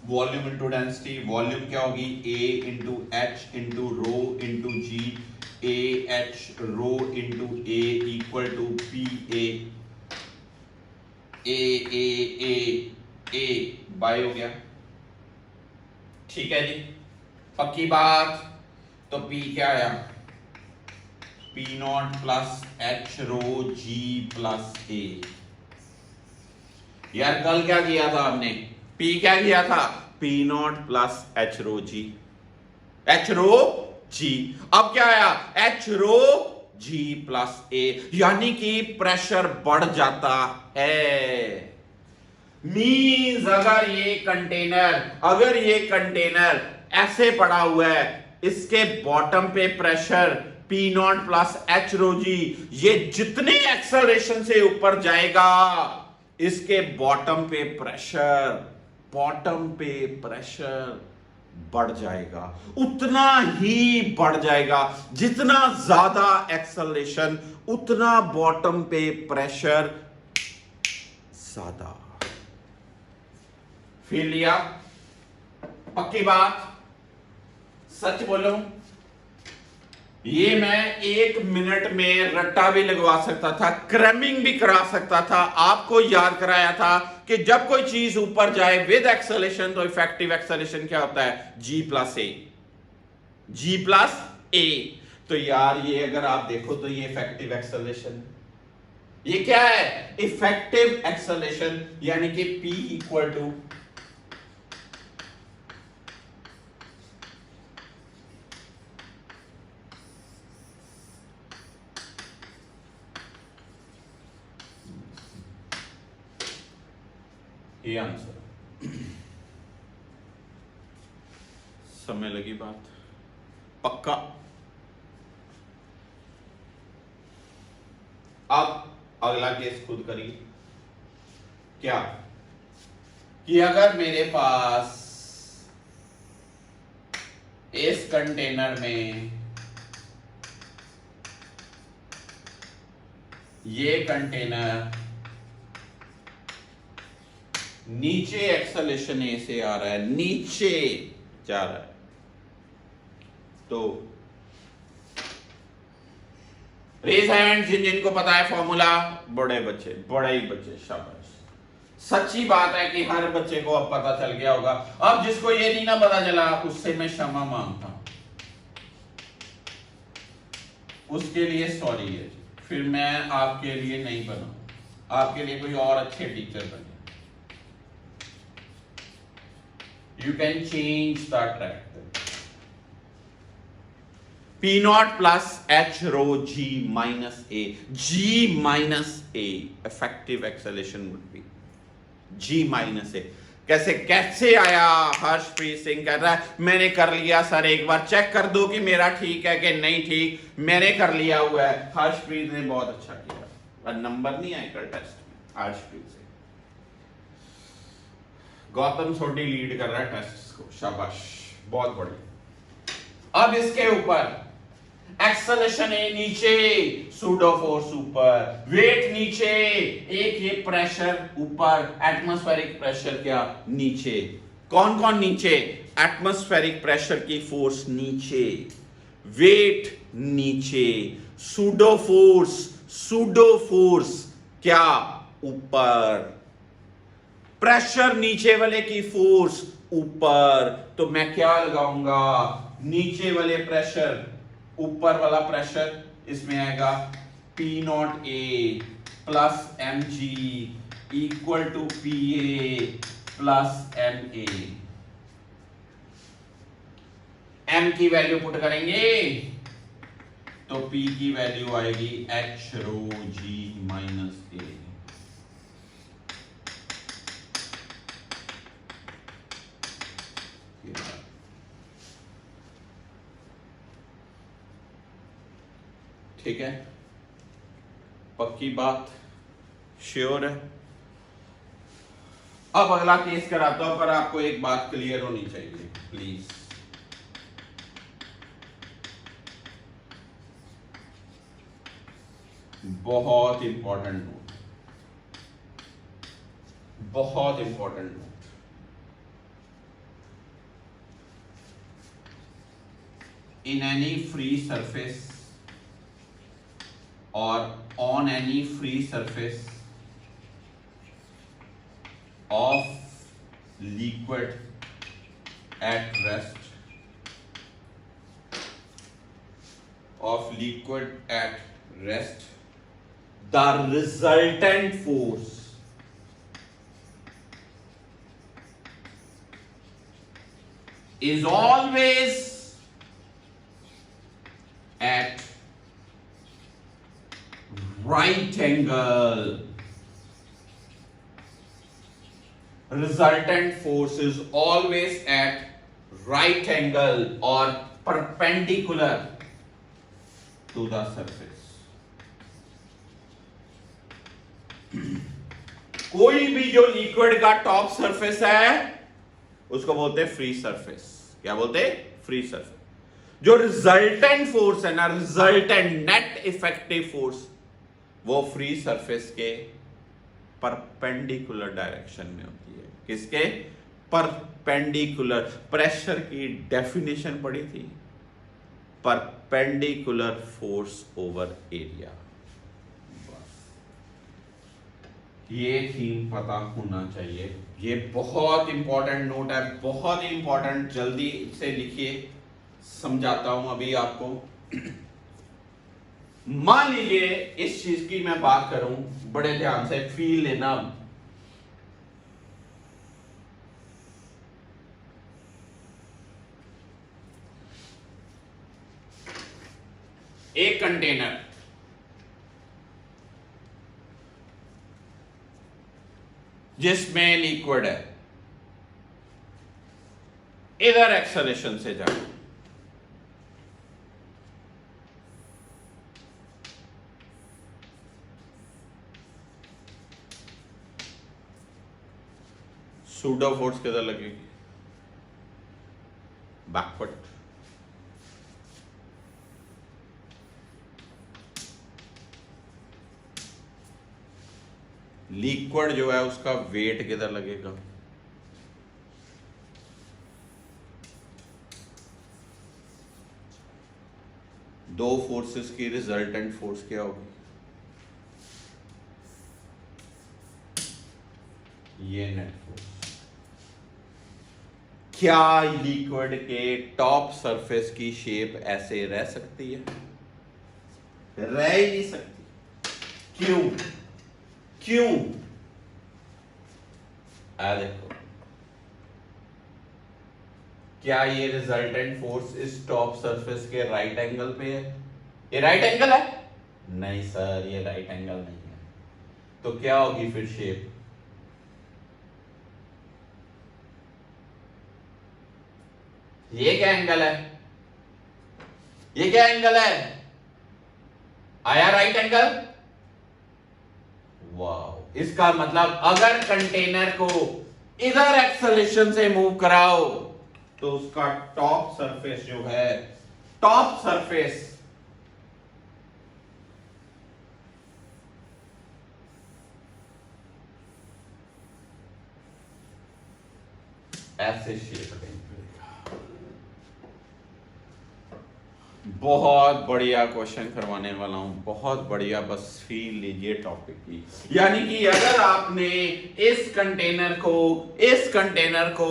volume into density. Volume क्या होगी? A into H into rho into G, A H rho into A equal to P A by हो गया। ठीक है जी, पक्की बात। तो P क्या आया? P not plus H rho g plus A. यार कल क्या किया था हमने? P क्या किया था? P not plus H rho g, H rho g. अब क्या आया? एच रो जी प्लस ए, यानी कि प्रेशर बढ़ जाता है। मींस अगर ये कंटेनर ऐसे पड़ा हुआ है, इसके बॉटम पे pressure P not plus H rho g, ये जितने एक्सेलरेशन से ऊपर जाएगा इसके बॉटम पे प्रेशर बढ़ जाएगा, उतना ही बढ़ जाएगा। जितना ज्यादा एक्सेलरेशन उतना बॉटम पे प्रेशर ज्यादा। फील लिया? पक्की बात, सच बोलो। ये मैं 1 मिनट में रट्टा भी लगवा सकता था, क्रैमिंग भी करा सकता था, आपको याद कराया था कि जब कोई चीज ऊपर जाए विद एक्सेलरेशन तो इफेक्टिव एक्सेलरेशन क्या होता है? G प्लस ए। तो यार ये अगर आप देखो तो ये इफेक्टिव एक्सेलरेशन, ये क्या है? इफेक्टिव एक्सेलरेशन, यानी कि P इक्वल टू ये आंसर। समय लगी बात, पक्का। अब अगला केस खुद करिए। क्या कि अगर मेरे पास इस कंटेनर में ये कंटेनर नीचे एक्सेलरेशन ए से आ रहा है, नीचे जा रहा है, तो रेज हैंड जिनको पता है फॉर्मूला, बड़े ही बच्चे शाबाश। सच्ची बात है कि हर बच्चे को अब पता चल गया होगा। अब जिसको ये नहीं ना पता चला उससे मैं क्षमा मांगता हूं, उसके लिए सॉरी है। फिर मैं आपके लिए नहीं बना, आपके लिए कोई और अच्छे टीचर बने। You can change the track. P naught plus H rho G minus A. G minus A effective acceleration would be G minus A. कैसे आया? हर्षप्रीत सिंह कह रहा है मैंने कर लिया सर, एक बार चेक कर दो कि मेरा ठीक है कि नहीं ठीक, मैंने कर लिया हुआ है। हर्षप्रीत ने बहुत अच्छा किया, पर नंबर नहीं आए कल टेस्ट में हर्षप्रीत से। गौतम सोडी लीड कर रहा है टेस्ट को, शाबाश, बहुत बढ़िया। अब इसके ऊपर एक्सेलरेशन है नीचे, सूडो फोर्स ऊपर, वेट नीचे, एक ये प्रेशर ऊपर, एटमॉस्फेरिक प्रेशर क्या नीचे। कौन कौन नीचे? एटमॉस्फेरिक प्रेशर की फोर्स नीचे, वेट नीचे, सूडो फोर्स क्या ऊपर, प्रेशर नीचे वाले की फोर्स ऊपर। तो मैं क्या लगाऊंगा? नीचे वाले प्रेशर, ऊपर वाला प्रेशर, इसमें आएगा P naught A plus mg equal to PA plus MA। M की वैल्यू पुट करेंगे तो P की वैल्यू आएगी H rho G minus A। ठीक है, पक्की बात, श्योर है। अब अगला केस कराता हूं, पर आपको एक बात क्लियर होनी चाहिए प्लीज। बहुत इंपॉर्टेंट नोट, बहुत important note. In any free surface or on any free surface of liquid at rest, the resultant force is always at right angle. Resultant force is always at right angle or perpendicular to the surface. कोई भी जो liquid का top surface है उसको बोलते हैं free surface. क्या बोलते हैं? Free surface. जो रिजल्टेंट फोर्स है ना, रिजल्टेंट नेट इफेक्टिव फोर्स, वो फ्री सरफेस के परपेंडिकुलर डायरेक्शन में होती है। किसके? परपेंडिकुलर। प्रेशर की डेफिनेशन पढ़ी थी, परपेंडिकुलर फोर्स ओवर एरिया। ये थीम पता होना चाहिए। ये बहुत इंपॉर्टेंट नोट है, बहुत ही इंपॉर्टेंट। जल्दी से लिखिए, समझाता हूं अभी आपको। मान लीजिए इस चीज की मैं बात करूं, बड़े ध्यान से फील लेना। एक कंटेनर, जिसमें लिक्विड है, इधर एक्सेलरेशन से जाए, सूडो फोर्स किधर लगेगी? बैकवर्ड। लिक्विड जो है उसका वेट किधर लगेगा? दो फोर्सेस की रिजल्टेंट फोर्स क्या होगी? ये नेट फोर्स। क्या लिक्विड के टॉप सरफेस की शेप ऐसे रह सकती है? रह ही नहीं सकती। क्यों? क्यों? आ देखो, क्या ये रिजल्टेंट फोर्स इस टॉप सरफेस के राइट एंगल पे है? ये राइट एंगल है? नहीं सर, ये राइट एंगल नहीं है। तो क्या होगी फिर शेप? ये क्या एंगल है? ये क्या एंगल है? आया राइट एंगल? वाह, इसका मतलब अगर कंटेनर को इधर एक्सेलेरेशन से मूव कराओ तो उसका टॉप सरफेस जो है, टॉप सरफेस ऐसे शेप में। बहुत बढ़िया क्वेश्चन करवाने वाला हूं, बहुत बढ़िया, बस फील लीजिए टॉपिक की। यानी कि अगर आपने इस कंटेनर को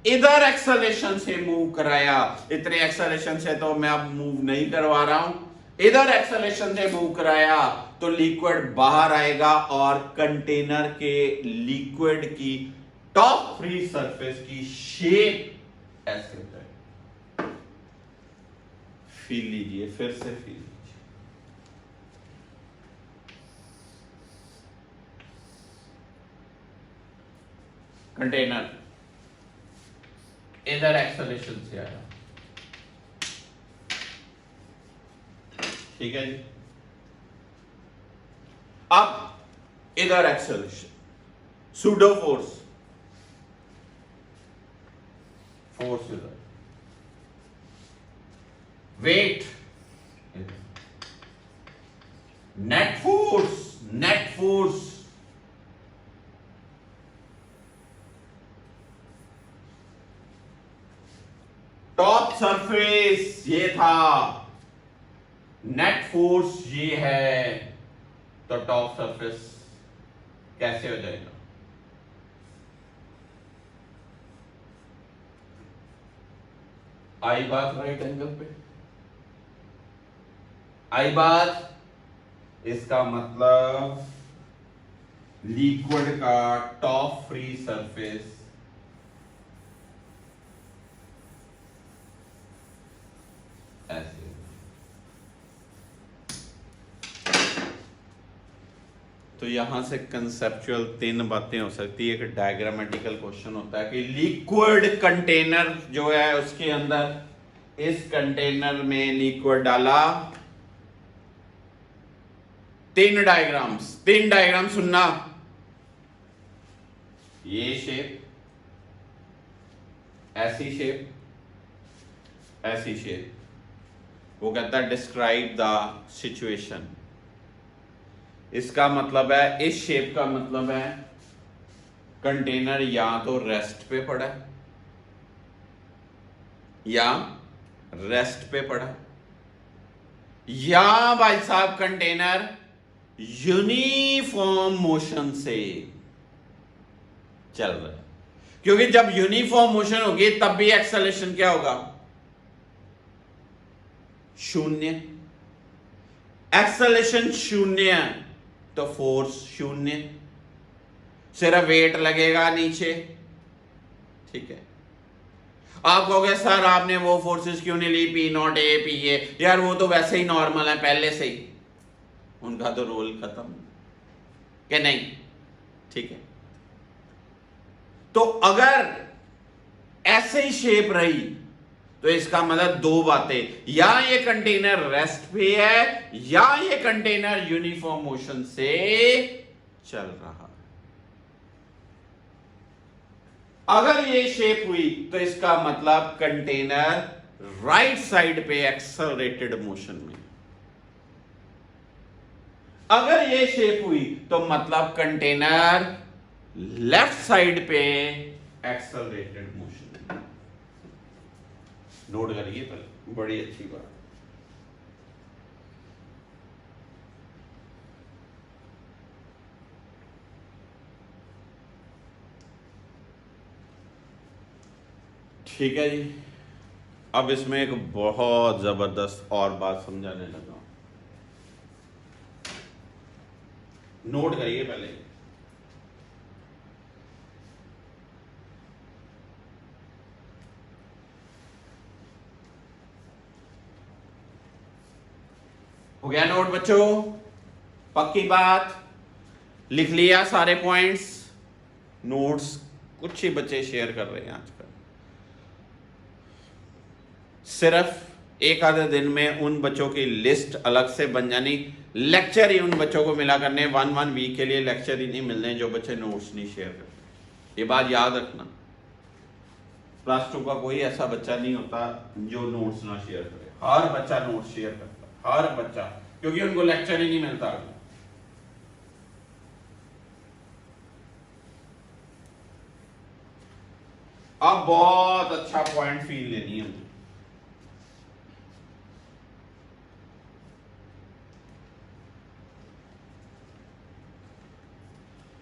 इधर एक्सेलेरेशन से मूव कराया, इतने एक्सेलेरेशन से तो मैं अब मूव नहीं करवा रहा हूं, इधर एक्सेलेरेशन से मूव कराया तो लिक्विड बाहर आएगा और कंटेनर के लिक्विड की टॉप फ्री सरफेस की शेप ऐसे हो जाएगी। फील लीजिए, फिर से फील लीजिए। कंटेनर इधर एक्सेलेरेशन से आया, ठीक है जी। अब इधर एक्सेलेरेशन, सूडो फोर्स इधर, weight, net force top surface ये था, नेट फोर्स ये है, तो टॉप सरफेस कैसे हो जाएगा? आई बात राइट एंगल पे, आई बात, इसका मतलब लिक्विड का टॉप फ्री सरफेस ऐसे। तो यहां से कंसेप्चुअल 3 बातें हो सकती है। एक डायग्रामेटिकल क्वेश्चन होता है कि लिक्विड कंटेनर जो है उसके अंदर, इस कंटेनर में लिक्विड डाला, 3 डायग्राम सुनना, ये शेप, ऐसी शेप, ऐसी शेप। वो कहता है डिस्क्राइब द सिचुएशन। इसका मतलब है, इस शेप का मतलब है कंटेनर या तो रेस्ट पे पड़ा है या रेस्ट पे पड़ा, या भाई साहब कंटेनर यूनिफॉर्म मोशन से चल रहा है। क्योंकि जब यूनिफॉर्म मोशन होगी तब भी एक्सेलेरेशन क्या होगा? 0। एक्सेलेरेशन 0 तो फोर्स 0, सिर्फ वेट लगेगा नीचे, ठीक है। आप कहोगे सर आपने वो फोर्सेस क्यों नहीं ली, P not A P A? यार वो तो वैसे ही नॉर्मल है पहले से ही, उनका तो रोल खत्म, क्या नहीं? ठीक है। तो अगर ऐसे ही शेप रही तो इसका मतलब 2 बातें, या ये कंटेनर रेस्ट पे है या ये कंटेनर यूनिफॉर्म मोशन से चल रहा है। अगर ये शेप हुई तो इसका मतलब कंटेनर राइट साइड पे एक्सेलरेटेड मोशन में। अगर ये शेप हुई तो मतलब कंटेनर लेफ्ट साइड पे एक्सेलरेटेड मोशन। नोट करिए पहले, बड़ी अच्छी बात। ठीक है जी। अब इसमें एक बहुत जबरदस्त और बात समझाने लगा, नोट करिए पहले। हो गया नोट बच्चों? पक्की बात? लिख लिया सारे पॉइंट्स? नोट्स कुछ ही बच्चे शेयर कर रहे हैं आजकल। सिर्फ एक आधे दिन में उन बच्चों की लिस्ट अलग से बन जानी, लेक्चर ही उन बच्चों को मिला करने, 1 वीक के लिए लेक्चर ही नहीं मिलने जो बच्चे नोट्स नहीं शेयर करते। ये बात याद रखना, क्लास 2 का कोई ऐसा बच्चा नहीं होता जो नोट्स ना शेयर करे। हर बच्चा नोट्स शेयर करता, हर बच्चा, क्योंकि उनको लेक्चर ही नहीं मिलता। अब बहुत अच्छा पॉइंट फील लेनी है।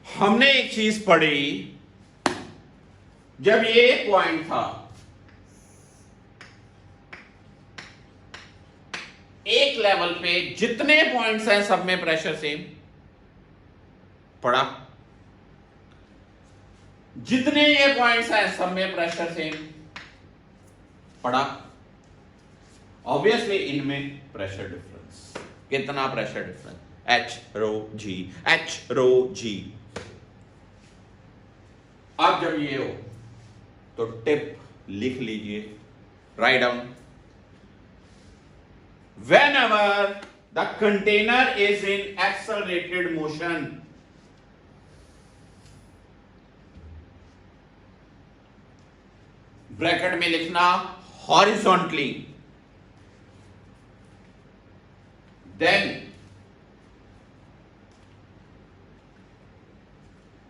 हमने एक चीज पढ़ी, जब ये पॉइंट था, एक लेवल पे जितने पॉइंट्स हैं सब में प्रेशर सेम पड़ा, जितने ये पॉइंट्स हैं सब में प्रेशर सेम पड़ा। ऑब्वियसली इनमें प्रेशर डिफरेंस, कितना pressure difference? H rho g, H rho g. अब जब ये हो तो टिप लिख लीजिए, write down. Whenever the container is in accelerated motion, bracket में लिखना horizontally, then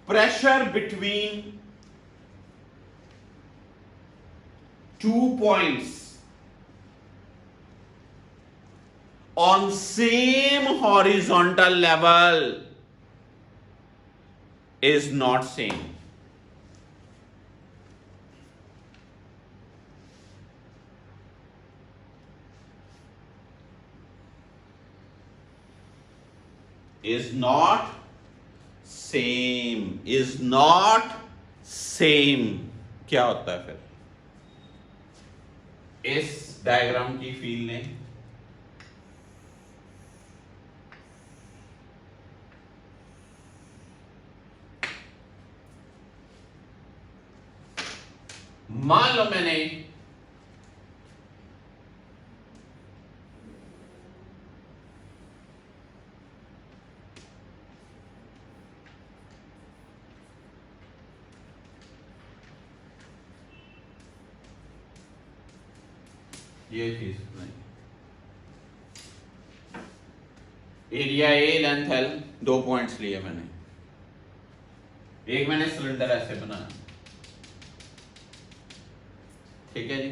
pressure between 2 points on same horizontal level is not same. Is not same, is not same। क्या होता है फिर? इस डायग्राम की फील ने मान लो मैंने ये चीज नहीं, area A length L, 2 points लिए मैंने, एक मैंने सिलेंडर ऐसे बनाया, ठीक है जी,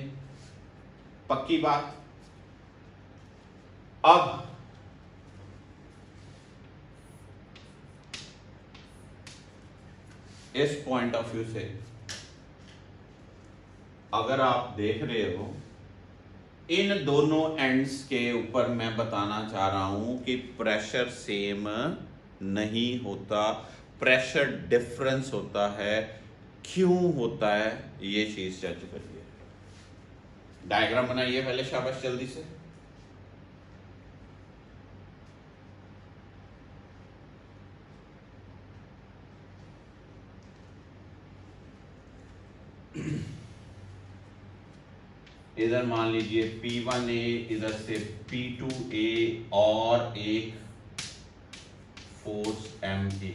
पक्की बात। अब इस पॉइंट ऑफ व्यू से अगर आप देख रहे हो, इन दोनों एंड्स के ऊपर मैं बताना चाह रहा हूं कि प्रेशर सेम नहीं होता, प्रेशर डिफरेंस होता है। क्यों होता है ये चीज जज करिए। डायग्राम बनाइए पहले, शाबाश, जल्दी से। इधर मान लीजिए P1A, इधर से P2A और एक फोर्स MA।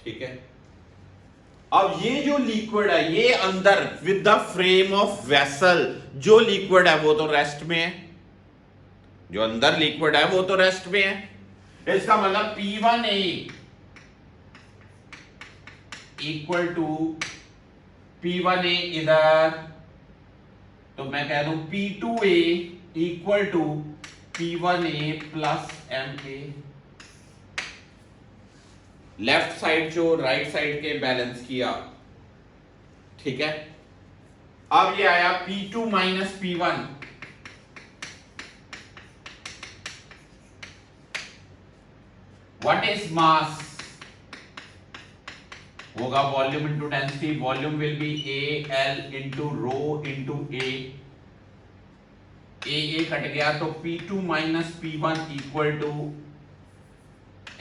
ठीक है। अब ये जो लिक्विड है, ये अंदर with the frame of vessel जो लिक्विड है वो तो रेस्ट में है, जो अंदर लिक्विड है वो तो रेस्ट में है। इसका मतलब P1A इक्वल टू P1A इधर, तो मैं कह दूं P2A equal to P1A plus MA। Left side जो राइट साइड के बैलेंस किया, ठीक है। अब ये आया P2 minus P1, what is mass? होगा volume into density, volume will be A L into rho into A cut गया तो P2 minus P1 equal to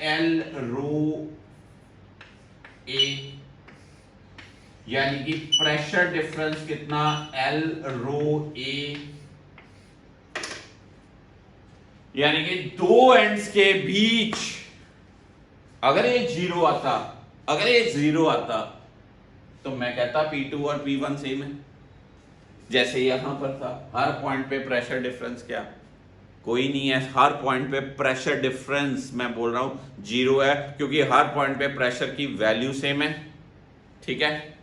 L rho A, यानी कि प्रेशर डिफरेंस कितना, एल रो ए, यानी कि दो ends के बीच अगर ये जीरो आता तो मैं कहता P2 और P1 सेम है, जैसे यहां पर था। हर पॉइंट पे प्रेशर डिफरेंस क्या, कोई नहीं है। हर पॉइंट पे प्रेशर डिफरेंस मैं बोल रहा हूं जीरो है, क्योंकि हर पॉइंट पे प्रेशर की वैल्यू सेम है, ठीक है।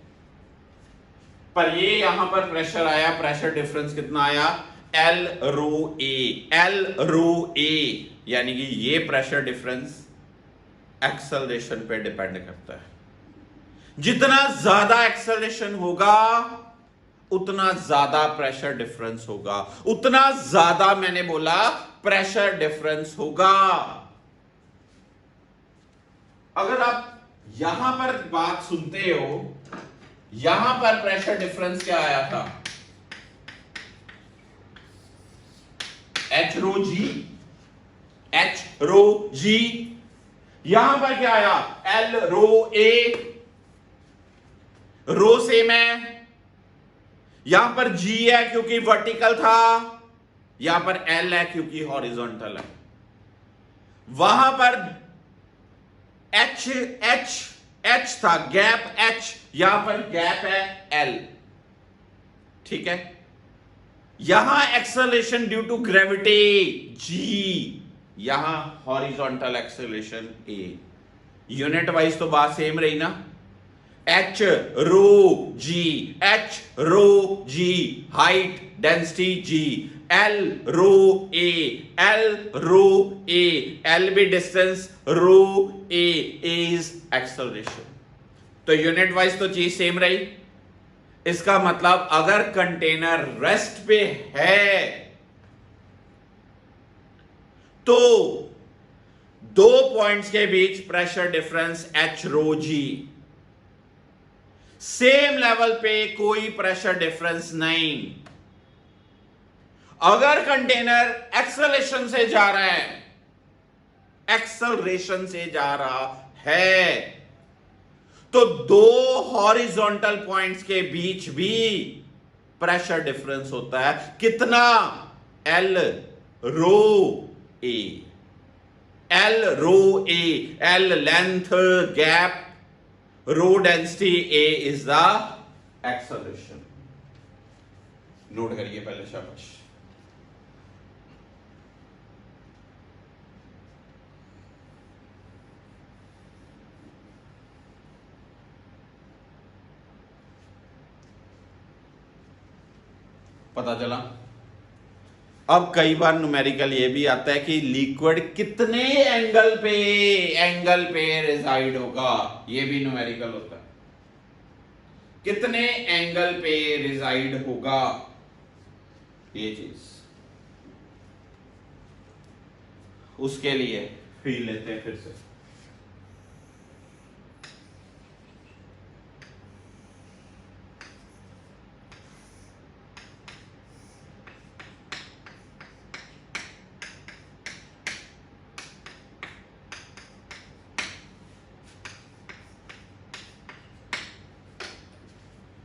पर ये यहां पर प्रेशर आया, प्रेशर डिफरेंस कितना आया, एल रो ए, यानी कि ये प्रेशर डिफरेंस एक्सेलरेशन पे डिपेंड करता है। जितना ज्यादा एक्सेलरेशन होगा उतना ज्यादा प्रेशर डिफरेंस होगा, उतना ज्यादा मैंने बोला प्रेशर डिफरेंस होगा। अगर आप यहां पर बात सुनते हो, यहां पर प्रेशर डिफरेंस क्या आया था, एच रो जी, यहां पर क्या आया, एल रो ए, रो सेम है, यहां पर जी है क्योंकि वर्टिकल था, यहां पर एल है क्योंकि हॉरिजॉन्टल है। वहां पर एच था, गैप एच, यहां पर गैप है एल, ठीक है। यहां acceleration due to gravity G, यहां horizontal acceleration A. Unit wise तो बात सेम रही ना, H rho G, height density G, L rho A, L भी distance, rho A is acceleration. तो यूनिट वाइज तो चीज सेम रही। इसका मतलब अगर कंटेनर रेस्ट पे है तो दो पॉइंट्स के बीच प्रेशर डिफरेंस एच रो जी, सेम लेवल पे कोई प्रेशर डिफरेंस नहीं। अगर कंटेनर एक्सेलरेशन से जा रहा है तो दो हॉरिजॉन्टल पॉइंट्स के बीच भी प्रेशर डिफरेंस होता है, कितना, L rho A, L length gap, rho density, A is the acceleration. Note करिए पहले, शाबाश। पता चला। अब कई बार न्यूमेरिकल ये भी आता है कि लिक्विड कितने एंगल पे रिजाइड होगा, ये भी न्यूमेरिकल होता है, कितने एंगल पे रिजाइड होगा, ये चीज। उसके लिए फिर लेते हैं फिर से।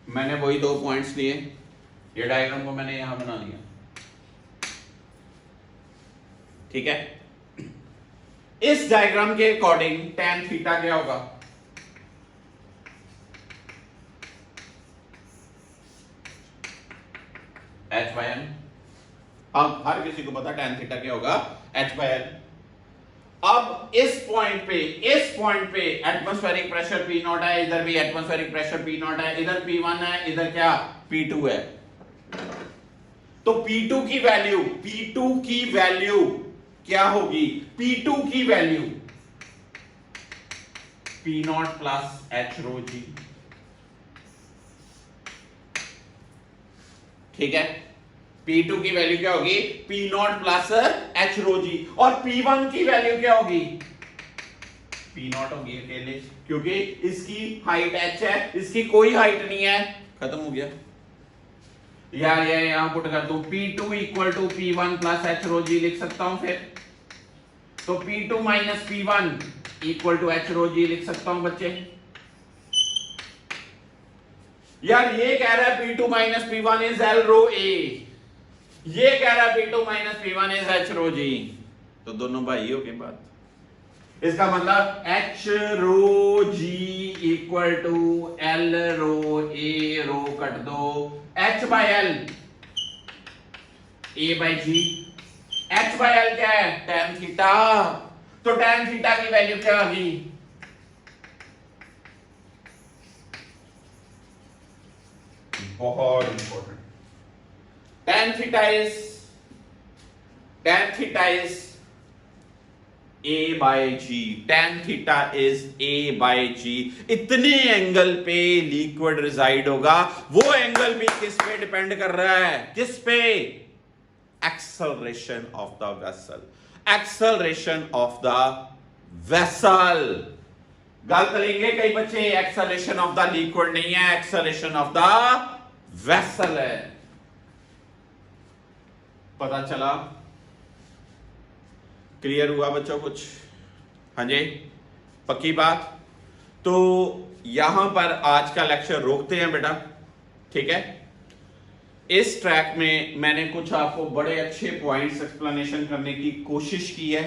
मैंने वही दो पॉइंट्स लिए, ये डायग्राम को मैंने यहां बना दिया, ठीक है। इस डायग्राम के अकॉर्डिंग tan थीटा क्या होगा, h/n। अब हर किसी को पता tan थीटा क्या होगा, h/n। अब इस पॉइंट पे एटमॉस्फेरिक प्रेशर P0 है, इधर भी एटमॉस्फेरिक प्रेशर P0 है, इधर P1 है, इधर क्या P2 है। तो P2 की वैल्यू क्या होगी, P2 की value P0 plus h rho जी, ठीक है। P2 की वैल्यू क्या होगी, P0 प्लस h रो जी, और P1 की वैल्यू क्या होगी, पी नॉट होगी अकेले, क्योंकि इसकी हाइट h है, इसकी कोई हाइट नहीं है, खत्म हो गया यार। ये यहां पुट कर दूं P2 equal to P1 plus H rho G लिख सकता हूं फिर, तो P2 minus P1 equal to H rho G लिख सकता हूं बच्चे। यार ये कह रहा है P2 minus P1 is L rho A, ये कह रहा है P2 minus P1 is H rho G, तो दोनों भाइयों की बात। इसका मतलब H rho G equal to L rho A, rho cut दो, H by L A by G, H by L क्या है, tan थीटा, तो tan थीटा की वैल्यू क्या होगी, बहुत important, tan theta is A by G, tan theta is A by G। इतने angle पे लिक्विड रिजाइड होगा, वो एंगल भी किस पे डिपेंड कर रहा है, किस पे, acceleration of the vessel, acceleration of the vessel. गलत लेंगे कई बच्चे, एक्सेलरेशन ऑफ द लिक्विड नहीं है, एक्सेलरेशन ऑफ द वेसल है। पता चला, क्लियर हुआ बच्चों कुछ, हाँ जी पक्की बात। तो यहां पर आज का लेक्चर रोकते हैं बेटा, ठीक है। इस ट्रैक में मैंने कुछ आपको बड़े अच्छे पॉइंट्स एक्सप्लेनेशन करने की कोशिश की है।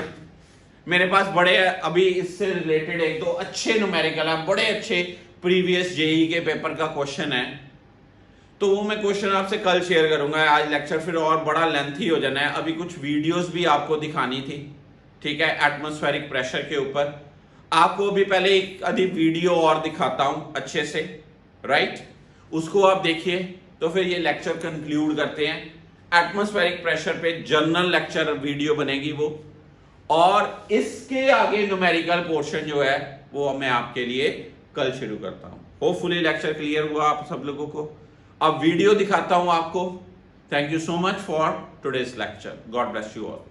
मेरे पास बड़े अभी इससे रिलेटेड एक दो अच्छे न्यूमेरिकल है, बड़े अच्छे प्रीवियस जेई के पेपर का क्वेश्चन है, तो वो मैं क्वेश्चन आपसे कल शेयर करूंगा। आज लेक्चर फिर और बड़ा लेंथी हो जाना है, अभी कुछ वीडियोस भी आपको दिखानी थी, ठीक है, एटमॉस्फेरिक प्रेशर के ऊपर। आपको भी पहले एक आधी वीडियो और दिखाता हूं अच्छे से, राइट, उसको आप देखिए, तो फिर ये लेक्चर कंक्लूड करते हैं। एटमॉस्फेरिक प्रेशर पे जनरल लेक्चर वीडियो बनेगी वो, और इसके आगे न्यूमेरिकल पोर्शन जो है वो मैं आपके लिए कल शुरू करता हूं। होपफुली लेक्चर क्लियर हुआ आप सब लोगों को। अब वीडियो दिखाता हूं आपको। Thank you so much for today's lecture, God bless you all.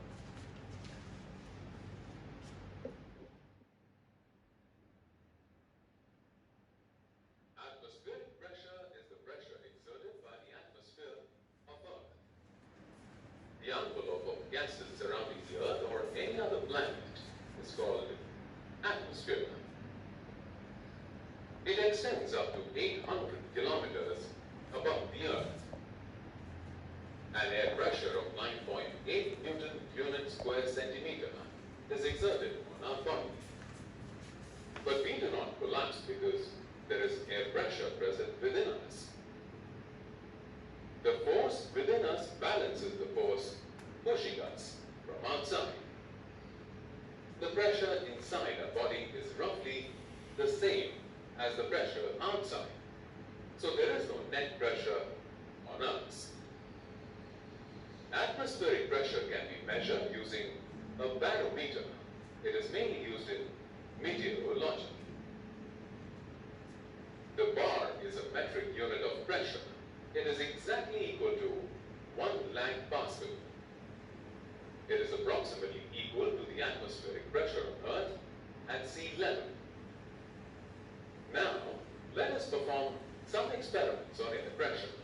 The envelope of gases surrounding the Earth or any other planet is called atmosphere. It extends up to 800 kilometers above the Earth. An air pressure of 9.8 Newton unit square centimeter is exerted on our body. But we do not collapse because there is air pressure present within us. The force within us balances the force pushing us from outside. The pressure inside our body is roughly the same as the pressure outside. So there is no net pressure on us. Atmospheric pressure can be measured using a barometer. It is mainly used in meteorology. The bar is a metric unit of pressure. It is exactly equal to 1 lakh Pascal. It is approximately equal to the atmospheric pressure on Earth at sea level. Now, let us perform some experiments on air pressure.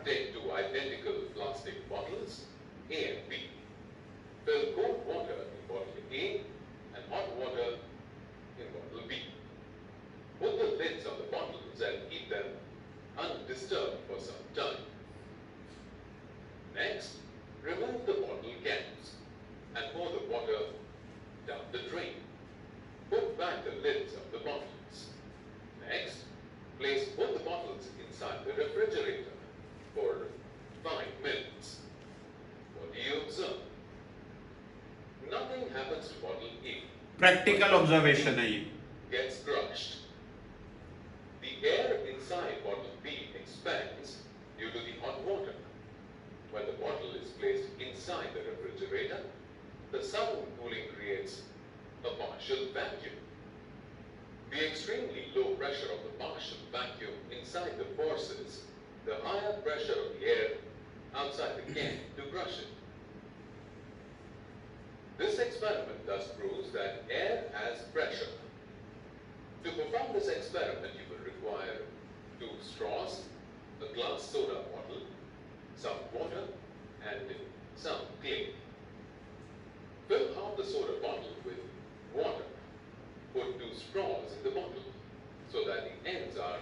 Take two identical plastic bottles, A and B. Fill cold water in bottle A and hot water in bottle B. Put the lids on the bottles and keep them undisturbed for some time. Next, remove the bottle caps and pour the water down the drain. Put back the lids of the bottles. Next, place both the bottles inside the refrigerator for 5 minutes. What do you observe? Nothing happens to bottle A. Practical observation है ये। Gets crushed. The air inside bottle B expands due to the hot water. When the bottle is placed inside the refrigerator, the sudden cooling creates a partial vacuum. The extremely low pressure of the partial vacuum inside the forces the higher pressure of the air outside the can to crush it. This experiment thus proves that air has pressure. To perform this experiment, you will require 2 straws, a glass soda bottle, some water, and some clay. Fill half the soda bottle with water. Put 2 straws in the bottle so that the ends are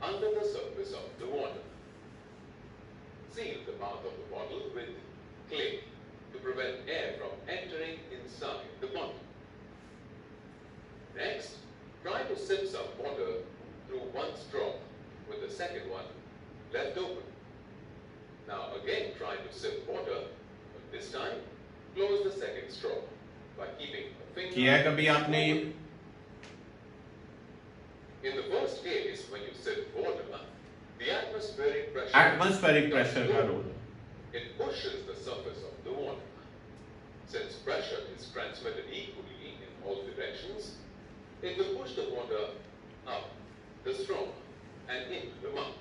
under the surface of the water. Seal the mouth of the bottle with clay to prevent air from entering inside the bottle. Next, try to sip some water through one straw with the second one left open. Now again try to sip water, but this time close the second straw by keeping a finger. किया है कभी आपने ये? In the first case, when you sip water, the atmospheric pressure. Atmospheric pressure का role. It pushes the surface of the water. Since pressure is transmitted equally in all directions, it will push the water up the straw and into the mouth.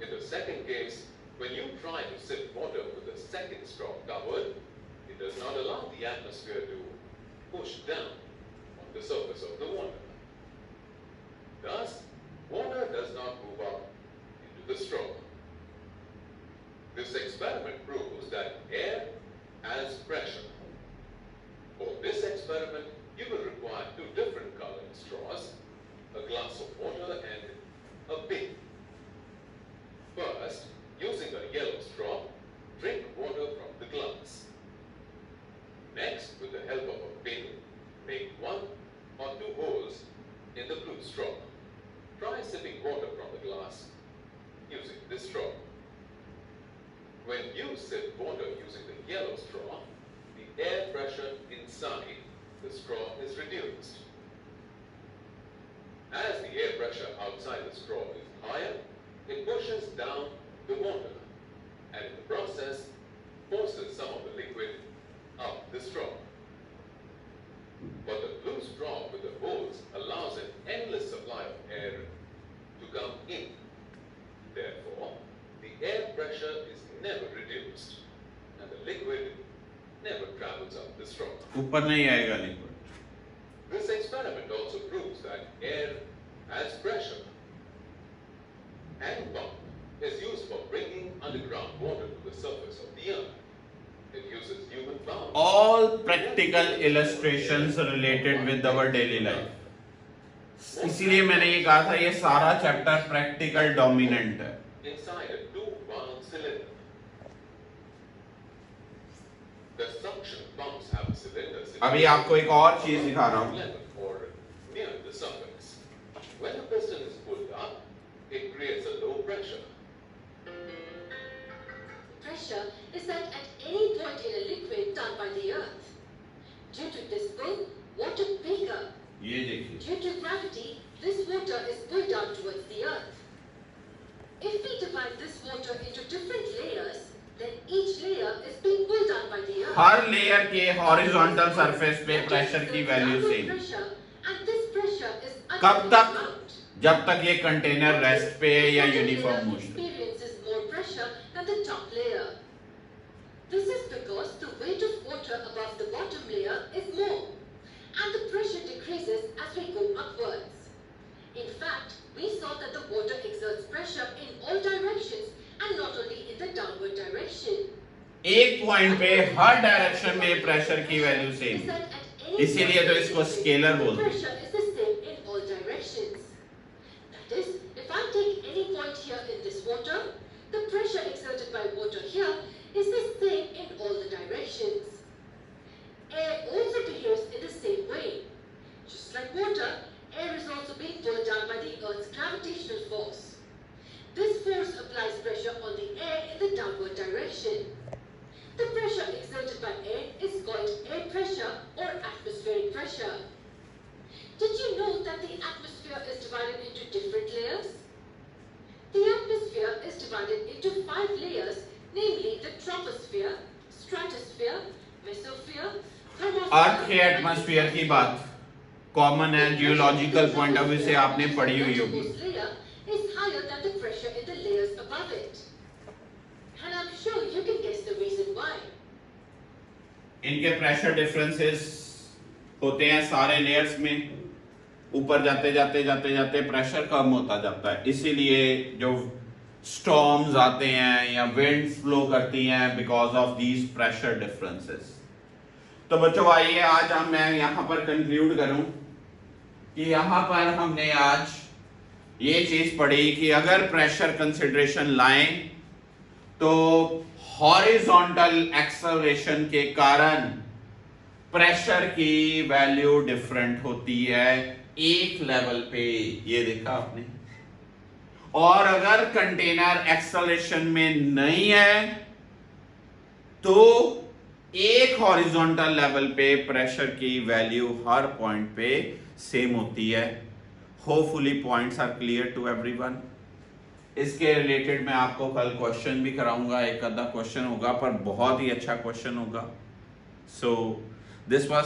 In the second case, when you try to sip water with the second straw covered, it does not allow the atmosphere to push down on the surface of the water. Thus, water does not move up into the straw. This experiment proves that air has pressure. For this experiment, you will require 2 different colored straws, a glass of water, and a pin. First, using a yellow straw, drink water from the glass. Next, with the help of a pin, make 1 or 2 holes in the blue straw. Try sipping water from the glass using this straw. When you sip water using the yellow straw, the air pressure inside the straw is reduced. As the air pressure outside the straw is higher, it pushes down the water and in the process forces some of the liquid up the straw. But the blue straw with the holes allows an endless supply of air to come in. Therefore, the air pressure is never reduced and the liquid never travels up the straw. ऊपर नहीं आएगा liquid. This experiment also proves that air has pressure. Hand pump is used for bringing underground water to the surface of the earth. It uses human power. All practical illustrations related with our daily life. इसीलिए मैंने ये कहा था ये सारा chapter practical dominant है. Inside a 2-valve cylinder. The suction pumps have a cylinder. अभी आपको एक और चीज दिखा रहा हूँ. Level or near the surface. When the piston is pulled up, it creates a low pressure. Pressure is set at any point in a liquid done by the earth. Due to this pull, water picks up. ये देखिए. Due to gravity, this water is pulled down towards the earth. If we divide this water into different layers, then each layer is being pulled down by the earth. Her layer के horizontal surface पे pressure की value same. Pressure, and this pressure is कब under तक? the ground. जब तक ये container rest पे है या The bottom uniform layer motion. experiences more pressure than the top layer. This is because the weight of water above the bottom layer is more, and the pressure decreases as we go upwards. In fact, we saw that the water exerts pressure in all directions and not only in the downward direction. एक point पे हर direction में pressure की value Is same. that at any इसीलिए तो point इसको in the scalar liquid, बोलते हैं. pressure is the same in all directions. That is, if I take any point here in this water, the pressure exerted by water here is the same in all the directions. Air also behaves in the same way. Just like water, air is also being pulled down by the Earth's gravitational force. This force applies pressure on the air in the downward direction. The pressure exerted by air is called air pressure or atmospheric pressure. Did you know that the atmosphere is divided into different layers? The atmosphere is divided into 5 layers, namely the troposphere, stratosphere, mesosphere, thermosphere. अर्थ के atmosphere की बात common है, geological point of view से आपने पढ़ी हुई होगी. This layer is higher than the pressure in the layers above it. And I'm sure you can guess the reason why. इनके प्रेशर डिफरेंसेस होते हैं सारे लेयर्स में, ऊपर जाते जाते जाते जाते प्रेशर कम होता जाता है, इसीलिए जो स्टॉर्म्स आते हैं या विंड्स फ्लो करती हैं because of these pressure differences. तो बच्चों आइए आज मैं यहाँ पर कंक्लूड करूं कि यहाँ पर हमने आज ये चीज पढ़ी कि अगर प्रेशर कंसिडरेशन लाएं तो हॉरिजॉन्टल एक्सेलरेशन के कारण प्रेशर की वैल्यू डिफरेंट होती है एक लेवल पे, ये देखा आपने। और अगर कंटेनर एक्सेलरेशन में नहीं है तो एक हॉरिजॉन्टल लेवल पे प्रेशर की वैल्यू हर पॉइंट पे सेम होती है। Hopefully points are clear to everyone. इसके रिलेटेड मैं आपको कल क्वेश्चन भी कराऊंगा, एक आधा क्वेश्चन होगा पर बहुत ही अच्छा क्वेश्चन होगा। So this was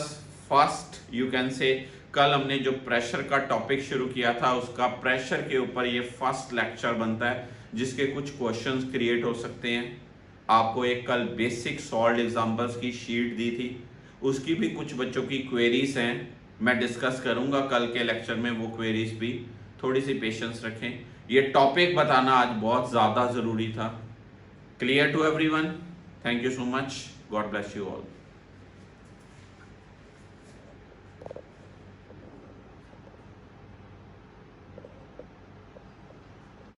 first, you can say कल हमने जो प्रेशर का टॉपिक शुरू किया था उसका प्रेशर के ऊपर ये फर्स्ट लेक्चर बनता है जिसके कुछ क्वेश्चंस क्रिएट हो सकते हैं। आपको एक कल बेसिक सॉल्व्ड एग्जांपल्स की शीट दी थी, उसकी भी कुछ बच्चों की क्वेरीज हैं, मैं डिस्कस करूंगा कल के लेक्चर में वो क्वेरीज भी। थोड़ी सी पेशेंस रखें, ये टॉपिक बताना आज बहुत ज़्यादा ज़रूरी था। Clear to everyone? Thank you so much, god bless you all.